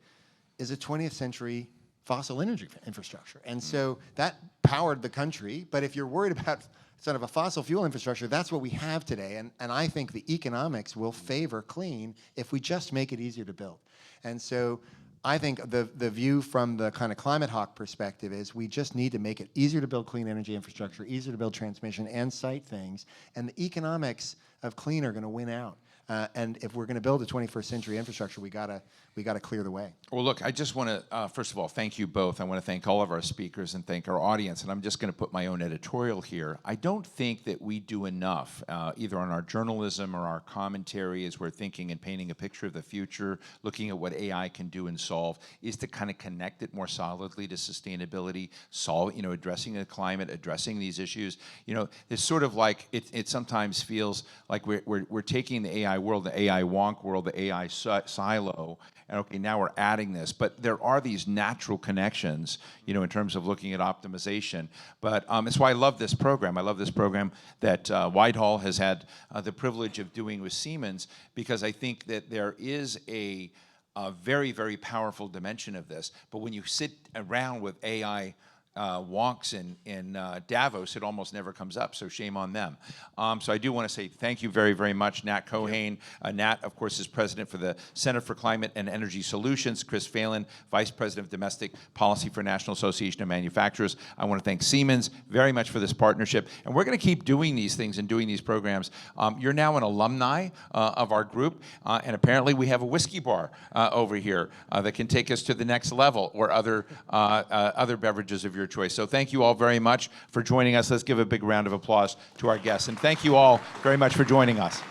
is a 20th century fossil energy infrastructure. And so that powered the country. But if you're worried about sort of a fossil fuel infrastructure, that's what we have today. And I think the economics will favor clean if we just make it easier to build. And so I think the view from the kind of climate hawk perspective is we just need to make it easier to build clean energy infrastructure, easier to build transmission and site things. And the economics of clean are going to win out. And if we're going to build a 21st century infrastructure, we gotta clear the way. Well, look, I just want to, first of all, thank you both. I want to thank all of our speakers and thank our audience. And I'm just going to put my own editorial here. I don't think that we do enough, either on our journalism or our commentary as we're thinking and painting a picture of the future, looking at what AI can do and solve, is to kind of connect it more solidly to sustainability, addressing the climate, addressing these issues. It's sort of like, it sometimes feels like we're taking the AI world, the AI wonk world, the AI silo, and okay, now we're adding this. But there are these natural connections, in terms of looking at optimization. But it's why I love this program. I love this program that Widehall has had the privilege of doing with Siemens, because I think that there is a very, very powerful dimension of this. But when you sit around with AI wonks in Davos, it almost never comes up, so shame on them. So I do want to say thank you very, very much, Nat Keohane. Nat, of course, is president for the Center for Climate and Energy Solutions. Chris Phalen, vice president of domestic policy for National Association of Manufacturers. I want to thank Siemens very much for this partnership. And we're going to keep doing these things and doing these programs. You're now an alumni of our group, and apparently we have a whiskey bar over here that can take us to the next level, or other beverages of your choice. So thank you all very much for joining us. Let's give a big round of applause to our guests. And thank you all very much for joining us.